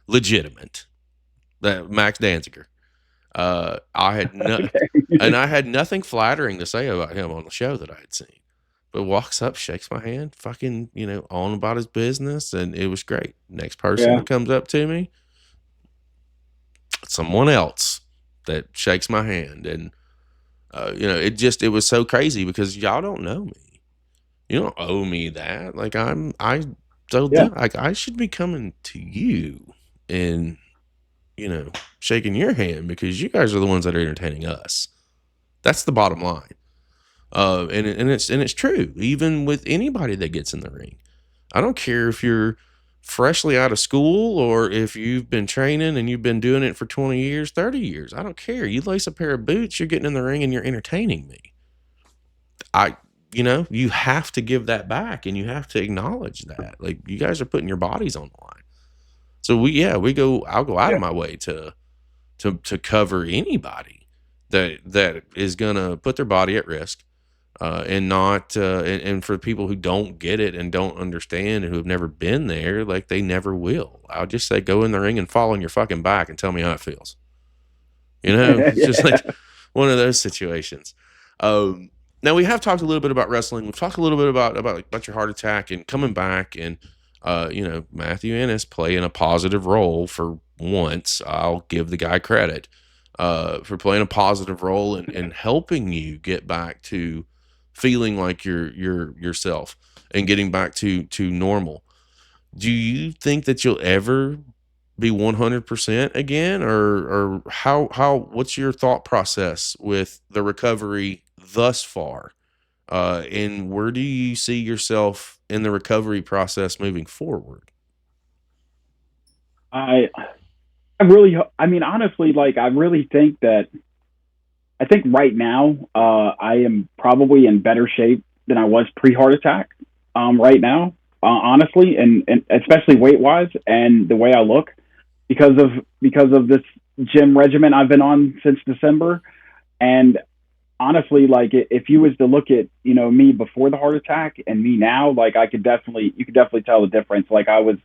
Speaker 2: legitimate. That Max Danziger. I had and I had nothing flattering to say about him on the show that I had seen. But walks up, shakes my hand, fucking, on about his business, and it was great. Next person
Speaker 3: Yeah.
Speaker 2: that comes up to me, someone else that shakes my hand, and it was so crazy because y'all don't know me. You don't owe me that. Like
Speaker 3: Yeah.
Speaker 2: I should be coming to you and shaking your hand because you guys are the ones that are entertaining us. That's the bottom line. And it's true, even with anybody that gets in the ring. I don't care if you're freshly out of school or if you've been training and you've been doing it for 20 years, 30 years. I don't care. You lace a pair of boots, you're getting in the ring and you're entertaining me. You have to give that back and you have to acknowledge that. Like, you guys are putting your bodies on the line. So I'll go out of my way to cover anybody that is gonna put their body at risk, and not and for people who don't get it and don't understand and who have never been there, like they never will. I'll just say, go in the ring and fall on your fucking back and tell me how it feels. It's just like one of those situations. Now we have talked a little bit about wrestling. We've talked a little bit about your heart attack and coming back, and Matthew Ennis playing a positive role for once. I'll give the guy credit for playing a positive role and helping you get back to feeling like you're yourself and getting back to normal. Do you think that you'll ever be 100% again, or how what's your thought process with the recovery thus far, and where do you see yourself in the recovery process moving forward?
Speaker 3: I mean, honestly, like, I really think that, I think right now, I am probably in better shape than I was pre-heart attack, right now, honestly, and especially weight wise and the way I look because of this gym regimen I've been on since December. And honestly, like if you was to look at, me before the heart attack and me now, like you could definitely tell the difference. Like I was,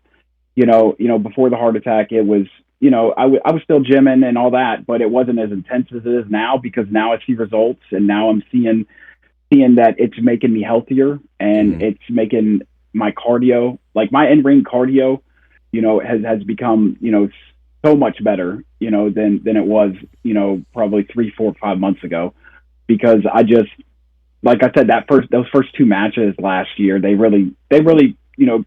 Speaker 3: before the heart attack, it was, I was still gymming and all that, but it wasn't as intense as it is now, because now I see results, and now I'm seeing that it's making me healthier, and it's making my cardio, like my in-ring cardio, has become, so much better, than it was, probably 3, 4, 5 months ago, because I just, like I said, those first 2 matches last year, they really,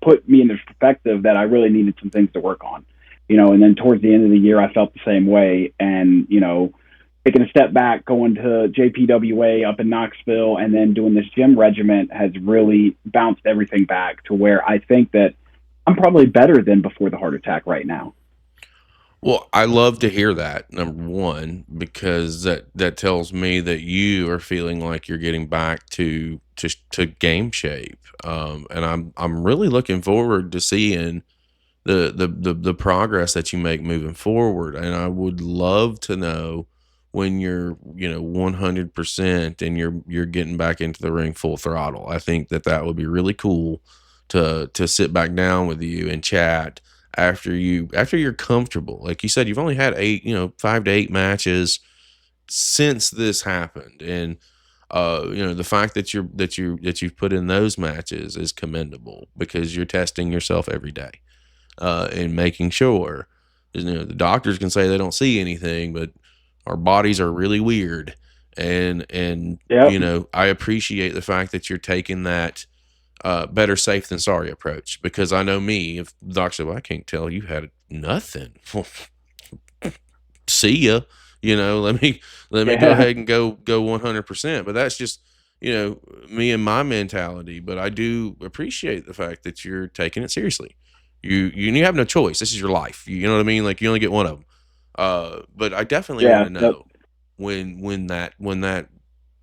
Speaker 3: put me in the perspective that I really needed some things to work on, and then towards the end of the year, I felt the same way. And, taking a step back, going to JPWA up in Knoxville, and then doing this gym regiment has really bounced everything back to where I think that I'm probably better than before the heart attack right now.
Speaker 2: Well, I love to hear that, number one, because that tells me that you are feeling like you're getting back to game shape. And I'm really looking forward to seeing the progress that you make moving forward. And I would love to know when you're 100% and you're getting back into the ring full throttle. I think that would be really cool to sit back down with you and chat after you're comfortable. Like you said, you've only had 5 to 8 matches since this happened, and the fact that you've put in those matches is commendable, because you're testing yourself every day, and making sure. The doctors can say they don't see anything, but our bodies are really weird, and
Speaker 3: Yep.
Speaker 2: I appreciate the fact that you're taking that better safe than sorry approach, because I know me, if the doctor said, well, I can't tell you had nothing. See ya. Let me go ahead and go 100%. But that's just, me and my mentality. But I do appreciate the fact that you're taking it seriously. You have no choice. This is your life. You know what I mean? Like, you only get one of them. But I definitely want to
Speaker 3: Yep.
Speaker 2: know when that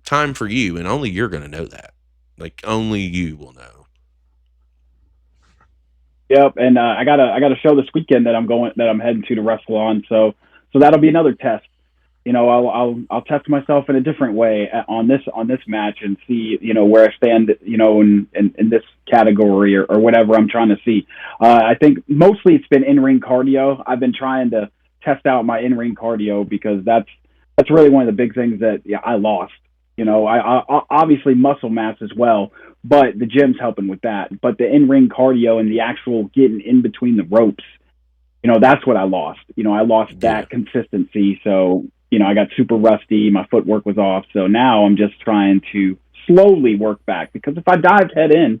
Speaker 2: time for you, and only you're going to know that. Like, only you will know.
Speaker 3: Yep. And I got a show this weekend that I'm heading to wrestle on. So that'll be another test. I'll test myself in a different way on this match, and see, where I stand, in this category, or whatever I'm trying to see. I think mostly it's been in-ring cardio. I've been trying to test out my in-ring cardio, because that's really one of the big things that I lost. I obviously muscle mass as well, but the gym's helping with that. But the in-ring cardio and the actual getting in between the ropes, that's what I lost. I lost that consistency. So, I got super rusty. My footwork was off. So now I'm just trying to slowly work back, because if I dived head in,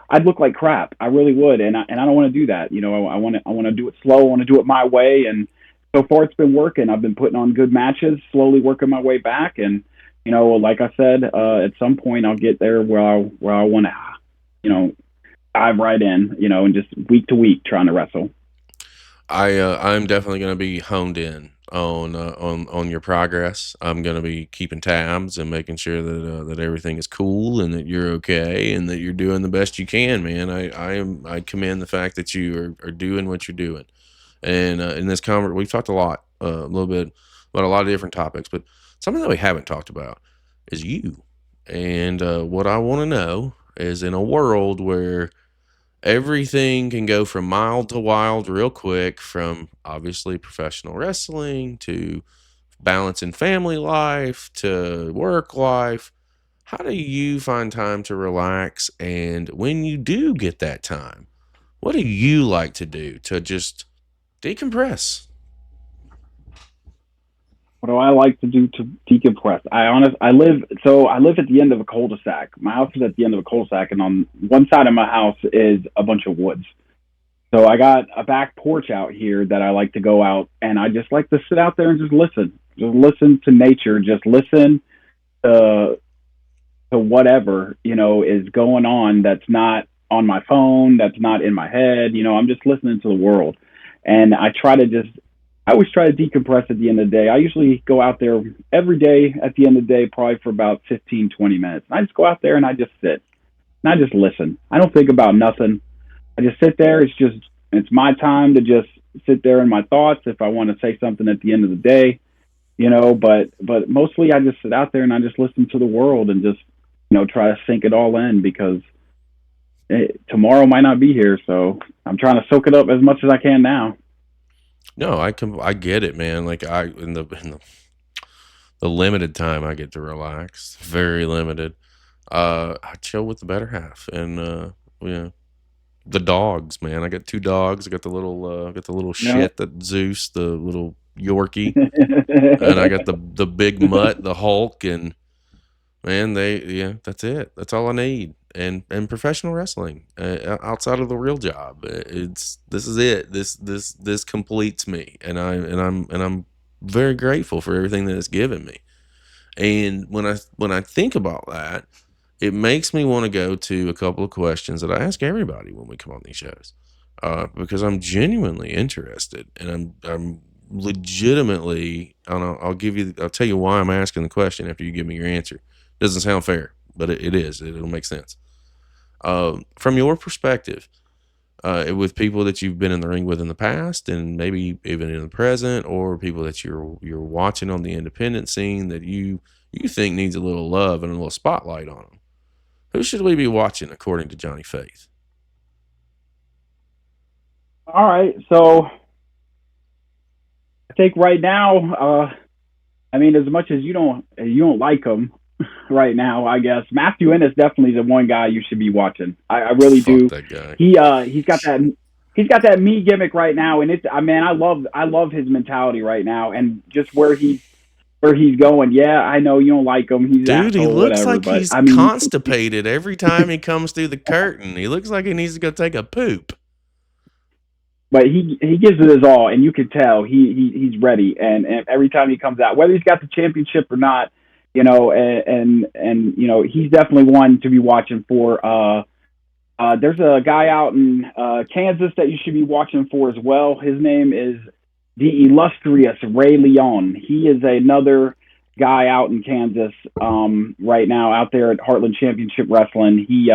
Speaker 3: I'd look like crap. I really would. And I don't want to do that. I want to do it slow. I want to do it my way. And so far it's been working. I've been putting on good matches, slowly working my way back. And, like I said, at some point I'll get there where I want to, dive right in, and just week to week trying to wrestle.
Speaker 2: I'm definitely going to be honed in on your progress. I'm going to be keeping tabs and making sure that everything is cool, and that you're okay, and that you're doing the best you can, man. I commend the fact that you are doing what you're doing. And in this conversation, we've talked a little bit about a lot of different topics, but something that we haven't talked about is you. And what I want to know is, in a world where everything can go from mild to wild real quick, from obviously professional wrestling to balancing family life to work life, how do you find time to relax? And when you do get that time, what do you like to do to just decompress?
Speaker 3: What do I like to do to decompress? I live at the end of a cul-de-sac. My house is at the end of a cul-de-sac, and on one side of my house is a bunch of woods. So I got a back porch out here that I like to go out, and I just like to sit out there and just listen to nature, just listen to whatever, is going on, that's not on my phone, that's not in my head. I'm just listening to the world. And I always try to decompress at the end of the day. I usually go out there every day at the end of the day, probably for about 15, 20 minutes. And I just go out there and I just sit and I just listen. I don't think about nothing. I just sit there. It's my time to just sit there in my thoughts. If I want to say something at the end of the day, but mostly I just sit out there and I just listen to the world and just, try to sink it all in because tomorrow might not be here. So I'm trying to soak it up as much as I can now.
Speaker 2: No, I get it, man. Like in the limited time I get to relax, very limited. I chill with the better half, and the dogs, man. I got 2 dogs. I got the little shit that Zeus, the little Yorkie, and I got the big mutt, the Hulk, and man, that's it. That's all I need. And professional wrestling, outside of the real job, this is it. This completes me, and I'm very grateful for everything that it's given me. And when I think about that, it makes me want to go to a couple of questions that I ask everybody when we come on these shows, because I'm genuinely interested, and I'm legitimately. I'll tell you why I'm asking the question after you give me your answer. Doesn't sound fair, but it is. It'll make sense. From your perspective, with people that you've been in the ring with in the past, and maybe even in the present, or people that you're watching on the independent scene that you think needs a little love and a little spotlight on them, who should we be watching according to Johnny Faith?
Speaker 3: All right, so I think right now, as much as you don't like him right now, I guess Matthew Ennis definitely the one guy you should be watching. I really do.
Speaker 2: That guy.
Speaker 3: He's got that me gimmick right now, and I love his mentality right now, and just where he's going. Yeah, I know you don't like him. He's
Speaker 2: Dude, he looks
Speaker 3: whatever,
Speaker 2: like he's constipated every time he comes through the curtain. He looks like he needs to go take a poop.
Speaker 3: But he gives it his all, and you can tell he's ready. And every time he comes out, whether he's got the championship or not, he's definitely one to be watching for. There's a guy out in Kansas that you should be watching for as well. His name is the illustrious Ray Leon. He is another guy out in Kansas right now, out there at Heartland Championship Wrestling. He's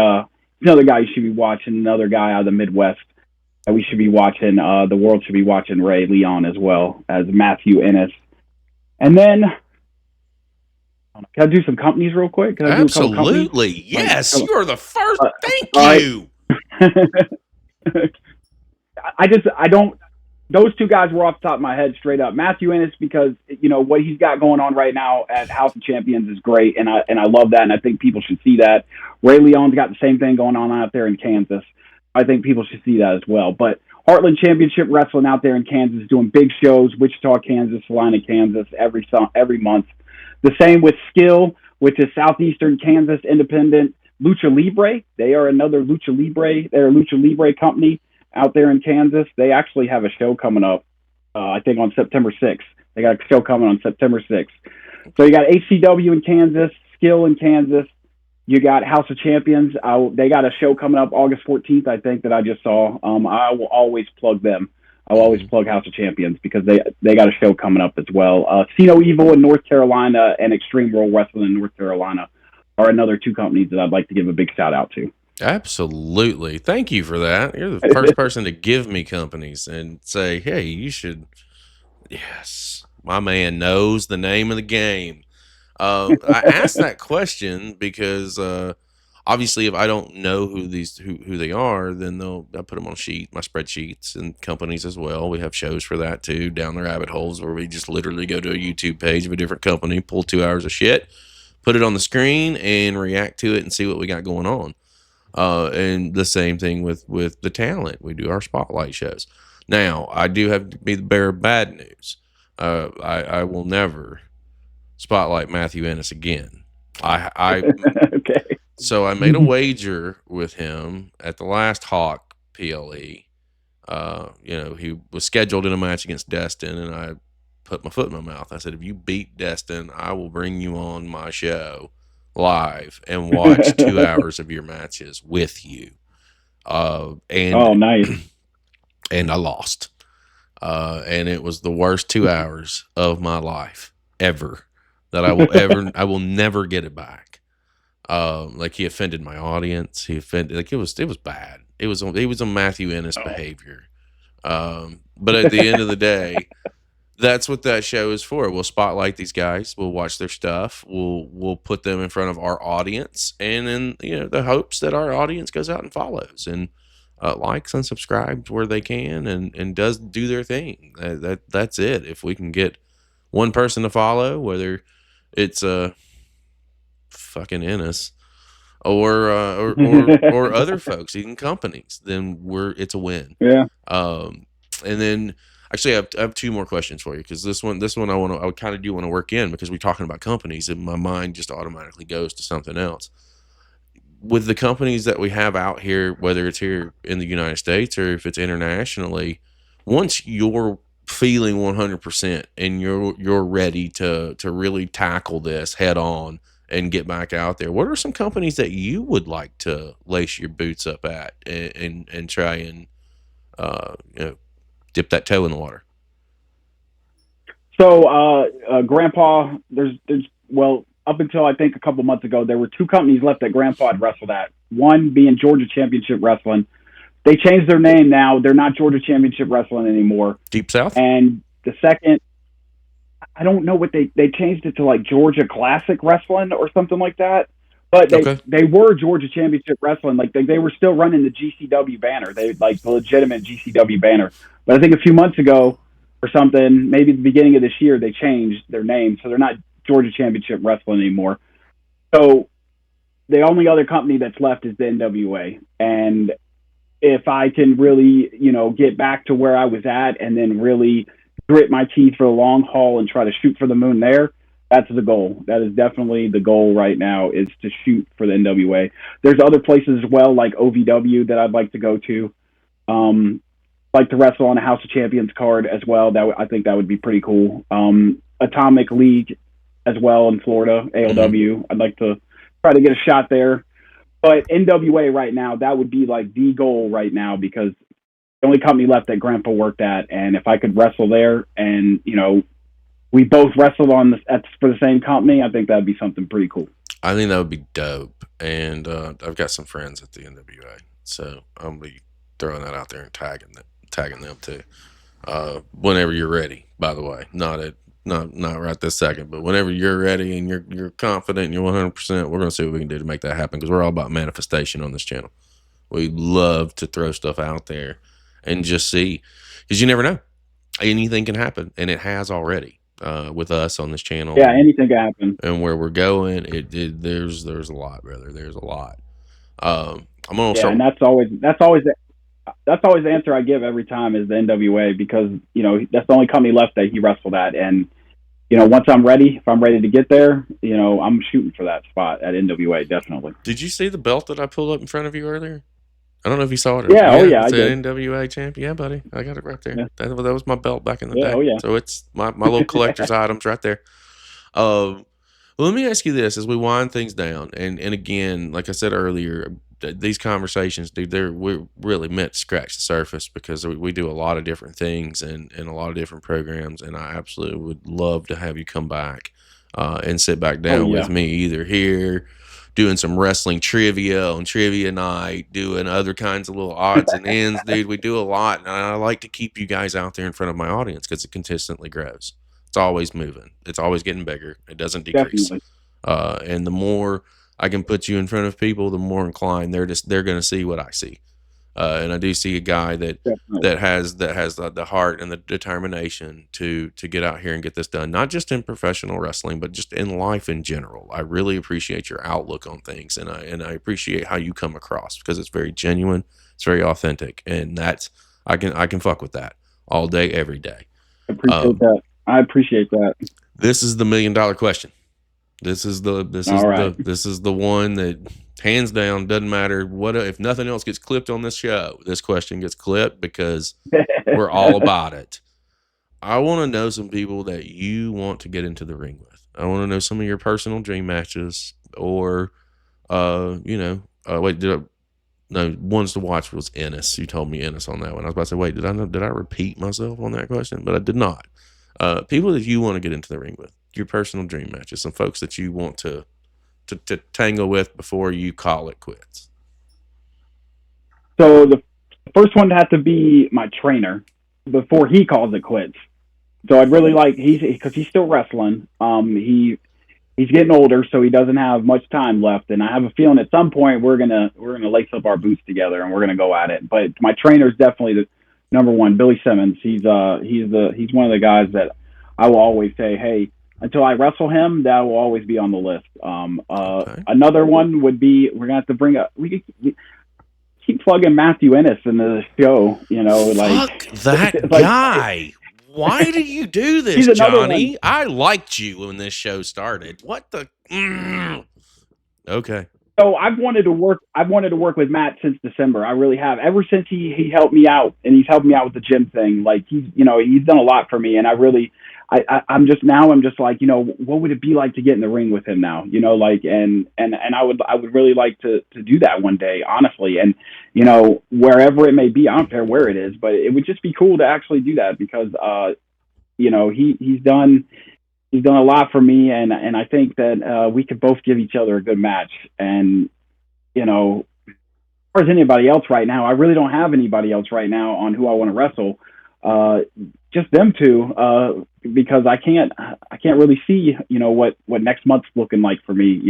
Speaker 3: another guy you should be watching. Another guy out of the Midwest that we should be watching. The world should be watching Ray Leon as well as Matthew Ennis. And then, can I do some companies real quick?
Speaker 2: Absolutely. Yes, you are the first. Thank you.
Speaker 3: Those 2 guys were off the top of my head straight up. Matthew Ennis, because what he's got going on right now at House of Champions is great, and I love that, and I think people should see that. Ray Leon's got the same thing going on out there in Kansas. I think people should see that as well. But Heartland Championship Wrestling out there in Kansas, doing big shows, Wichita, Kansas, Salina, Kansas, every month. The same with Skill, which is Southeastern Kansas independent. Lucha Libre, they are another Lucha Libre. They're a Lucha Libre company out there in Kansas. They actually have a show coming up, I think on September 6th. They got a show coming on September 6th. So you got HCW in Kansas, Skill in Kansas. You got House of Champions. They got a show coming up August 14th, I think, that I just saw. I will always plug them. I'll always plug House of Champions because they got a show coming up as well. Sino Evil in North Carolina and Extreme World Wrestling in North Carolina are another 2 companies that I'd like to give a big shout out to.
Speaker 2: Absolutely. Thank you for that. You're the first person to give me companies and say, hey, you should. Yes, my man knows the name of the game. I asked that question because obviously if I don't know who they are, then I put them on my spreadsheets, and companies as well. We have shows for that too, down the rabbit holes, where we just literally go to a YouTube page of a different company, pull 2 hours of shit, put it on the screen, and react to it and see what we got going on. And the same thing with the talent. We do our spotlight shows. Now, I do have to be the bearer of bad news. I will never spotlight Matthew Ennis again.
Speaker 3: Okay.
Speaker 2: So I made a wager with him at the last Hawk PLE. He was scheduled in a match against Destin, and I put my foot in my mouth. I said, if you beat Destin, I will bring you on my show live and watch 2 hours of your matches with you.
Speaker 3: Nice.
Speaker 2: And I lost. And it was the worst 2 hours of my life ever. That I will never get it back. He offended my audience. He offended, it was bad. It was a Matthew Ennis behavior. But at the end of the day, That's what that show is for. We'll spotlight these guys. We'll watch their stuff. We'll put them in front of our audience, and in the hopes that our audience goes out and follows and likes and subscribes where they can, and does do their thing. That's it. If we can get one person to follow, whether it's fucking Ennis or other folks, even companies, then it's a win.
Speaker 3: Yeah.
Speaker 2: And then actually, I have two more questions for you, because this one I kind of do want to work in, because we're talking about companies and my mind just automatically goes to something else. With the companies that we have out here, whether it's here in the United States or if it's internationally, once you're feeling 100% and you're ready to really tackle this head on and get back out there, what are some companies that you would like to lace your boots up at and try and dip that toe in the water?
Speaker 3: So, Grandpa, up until I think a couple months ago, there were two companies left that Grandpa had wrestled at. One being Georgia Championship Wrestling. They changed their name now. They're not Georgia Championship Wrestling anymore.
Speaker 2: Deep South?
Speaker 3: And the second, I don't know what they changed it to, like Georgia Classic Wrestling or something like that. But they were Georgia Championship Wrestling. Like they were still running the GCW banner. They like the legitimate GCW banner. But I think a few months ago or something, maybe the beginning of this year, they changed their name. So they're not Georgia Championship Wrestling anymore. So the only other company that's left is the NWA. And if I can really, get back to where I was at and then really grit my teeth for the long haul and try to shoot for the moon there, that's the goal. That is definitely the goal right now, is to shoot for the NWA. There's other places as well, like OVW, that I'd like to go to. Like to wrestle on a House of Champions card as well. I think that would be pretty cool. Atomic League as well in Florida, ALW. I'd like to try to get a shot there. But NWA right now, that would be like the goal right now, because the only company left that Grandpa worked at, and if I could wrestle there and, we both wrestled for the same company, I think that'd be something pretty cool.
Speaker 2: I think that would be dope. And I've got some friends at the NWA, so I'll be throwing that out there and tagging them too. Whenever you're ready, by the way, not right this second, but whenever you're ready and you're confident and you're 100%, we're gonna see what we can do to make that happen, because we're all about manifestation on this channel. We love to throw stuff out there and just see, because you never know, anything can happen, and it has already. With us on this channel,
Speaker 3: anything can happen,
Speaker 2: and where we're going, there's a lot, brother. There's a lot. I'm gonna start,
Speaker 3: and that's always the answer I give every time, is the NWA, because that's the only company left that he wrestled at, and once I'm ready, if I'm ready to get there, I'm shooting for that spot at NWA, definitely.
Speaker 2: Did you see the belt that I pulled up in front of you earlier? I don't know if you saw it.
Speaker 3: It's
Speaker 2: an NWA champ. Yeah, buddy, I got it right there. Yeah. That was my belt back in the day.
Speaker 3: Oh yeah.
Speaker 2: So it's my little collector's items right there. Well, let me ask you this as we wind things down, and again, like I said earlier, these conversations, dude, we're really meant to scratch the surface, because we do a lot of different things and a lot of different programs, and I absolutely would love to have you come back and sit back down with me, either here doing some wrestling trivia on trivia night, doing other kinds of little odds and ends. Dude, we do a lot, and I like to keep you guys out there in front of my audience, because it consistently grows. It's always moving. It's always getting bigger. It doesn't decrease. And the more I can put you in front of people, the more inclined they're going to see what I see. And I do see a guy that has the heart and the determination to get out here and get this done, not just in professional wrestling, but just in life in general. I really appreciate your outlook on things, and I appreciate how you come across, because it's very genuine, it's very authentic, and that's I can fuck with that all day, every day.
Speaker 3: I appreciate that.
Speaker 2: This is the $1 million question. This is the one that, hands down, doesn't matter what, if nothing else gets clipped on this show, this question gets clipped, because we're all about it. I want to know some people that you want to get into the ring with. I want to know some of your personal dream matches, or ones to watch was Ennis. You told me Ennis on that one. I was about to say, wait, did I repeat myself on that question? But I did not. People that you want to get into the ring with, your personal dream matches, some folks that you want to tangle with before you call it quits.
Speaker 3: So the first one had to be my trainer before he calls it quits. So I'd really like because he's still wrestling. He's getting older, so he doesn't have much time left. And I have a feeling at some point we're gonna lace up our boots together and we're gonna go at it. But my trainer is definitely the number one, Billy Simmons. He's one of the guys that I will always say, hey, until I wrestle him, that will always be on the list.
Speaker 2: Okay.
Speaker 3: Another one would be we're gonna have to bring up. We keep plugging Matthew Ennis in the show. You know, like
Speaker 2: Fuck that
Speaker 3: like,
Speaker 2: guy. Why do you do this,
Speaker 3: He's another
Speaker 2: Johnny?
Speaker 3: one.
Speaker 2: I liked you when this show started. What the? Okay.
Speaker 3: So I've wanted to work with Matt since December. I really have. Ever since he helped me out, and he's helped me out with the gym thing. Like he's done a lot for me, and I'm just like, what would it be like to get in the ring with him now? Like and I would really like to do that one day, honestly. And wherever it may be, I don't care where it is, but it would just be cool to actually do that because he's done a lot for me, and I think that we could both give each other a good match. And as far as anybody else right now, I really don't have anybody else right now on who I want to wrestle. Just them two, because I can't really see what next month's looking like for me,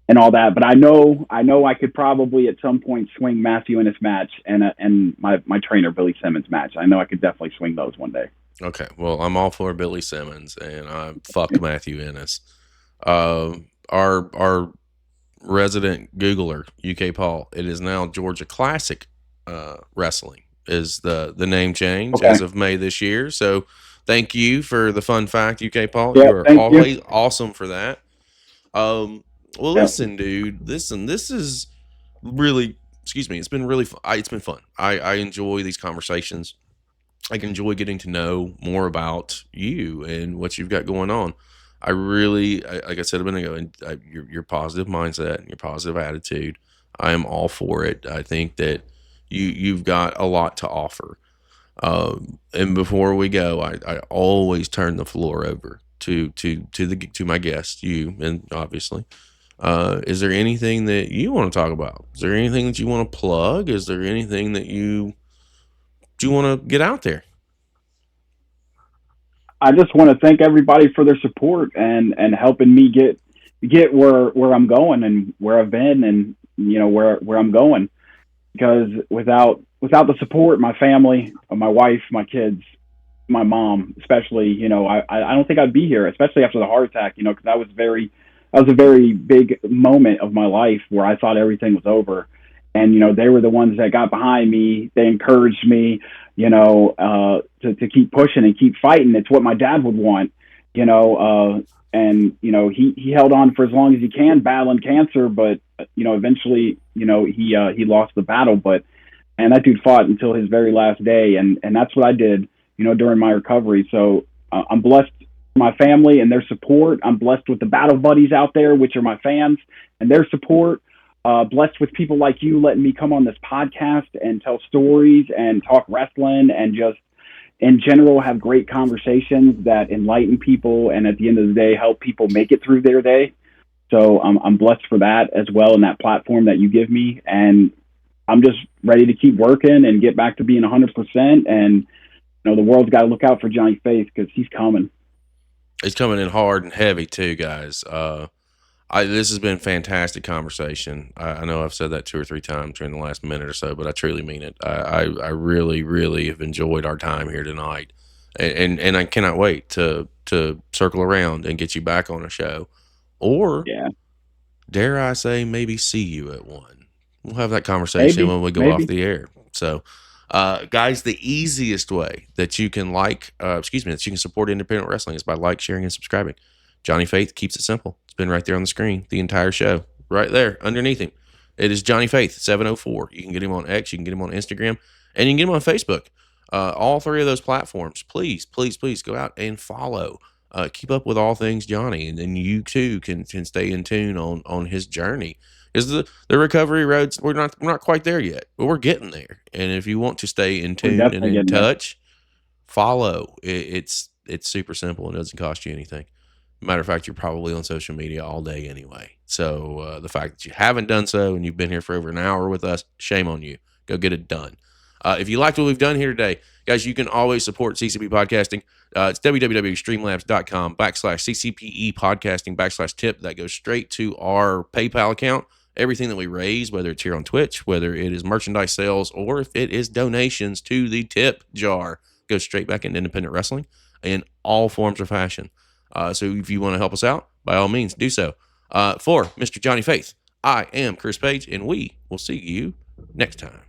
Speaker 3: and all that. But I know I could probably at some point swing Matthew in his match and my trainer Billy Simmons match. I know I could definitely swing those one day.
Speaker 2: Okay. Well, I'm all for Billy Simmons, and I fucked Matthew Ennis. Our resident Googler, UK Paul, it is now Georgia Classic Wrestling is the name change as of May this year. So thank you for the fun fact, UK Paul.
Speaker 3: Yeah,
Speaker 2: You are always awesome for that. Well, listen, dude. Listen, this is really, excuse me, it's been really fun. It's been fun. I enjoy these conversations. I enjoy getting to know more about you and what you've got going on. I really, like I said a minute ago, your positive mindset and your positive attitude, I am all for it. I think that you've got a lot to offer. And before we go, I always turn the floor over to my guest, you, and obviously. Is there anything that you want to talk about? Is there anything that you want to plug? Is there anything that you want to get out there?
Speaker 3: I just want to thank everybody for their support and helping me get where I'm going and where I've been and where I'm going, because without the support, my family, my wife, my kids, my mom, especially, I don't think I'd be here, especially after the heart attack, because that was a very big moment of my life where I thought everything was over. And, they were the ones that got behind me. They encouraged me, to keep pushing and keep fighting. It's what my dad would want, and, he held on for as long as he can battling cancer, but, eventually, he lost the battle, and that dude fought until his very last day. And that's what I did, during my recovery. So I'm blessed with my family and their support. I'm blessed with the battle buddies out there, which are my fans and their support. Blessed with people like you letting me come on this podcast and tell stories and talk wrestling and just in general have great conversations that enlighten people and at the end of the day help people make it through their day. So I'm blessed for that as well, in that platform that you give me. And I'm just ready to keep working and get back to being 100%. And the world's got to look out for Johnny Faith because he's coming.
Speaker 2: He's coming in hard and heavy too, guys. This has been fantastic conversation. I know I've said that 2 or 3 times during the last minute or so, but I truly mean it. I really, really have enjoyed our time here tonight, and I cannot wait to circle around and get you back on a show, or dare I say, maybe see you at one. We'll have that conversation when we go off the air. So, guys, the easiest way that you can that you can support independent wrestling is by sharing, and subscribing. Johnny Faith keeps it simple. It's been right there on the screen, the entire show, right there underneath him. It is Johnny Faith 704. You can get him on X, you can get him on Instagram, and you can get him on Facebook. All 3 of those platforms. Please, please, please go out and follow. Keep up with all things Johnny, and then you too can stay in tune on his journey. Because the recovery roads, we're not quite there yet, but we're getting there. And if you want to stay in tune and in touch, follow. It's super simple and doesn't cost you anything. Matter of fact, you're probably on social media all day anyway. So the fact that you haven't done so and you've been here for over an hour with us, shame on you. Go get it done. If you liked what we've done here today, Guys, you can always support CCP Podcasting. It's www.streamlabs.com/CCPE podcasting/tip. That goes straight to our PayPal account. Everything that we raise, whether it's here on Twitch, whether it is merchandise sales, or if it is donations to the tip jar, goes straight back into independent wrestling in all forms or fashion. So if you want to help us out, by all means, do so. For Mr. Johnny Faith, I am Chris Page, and we will see you next time.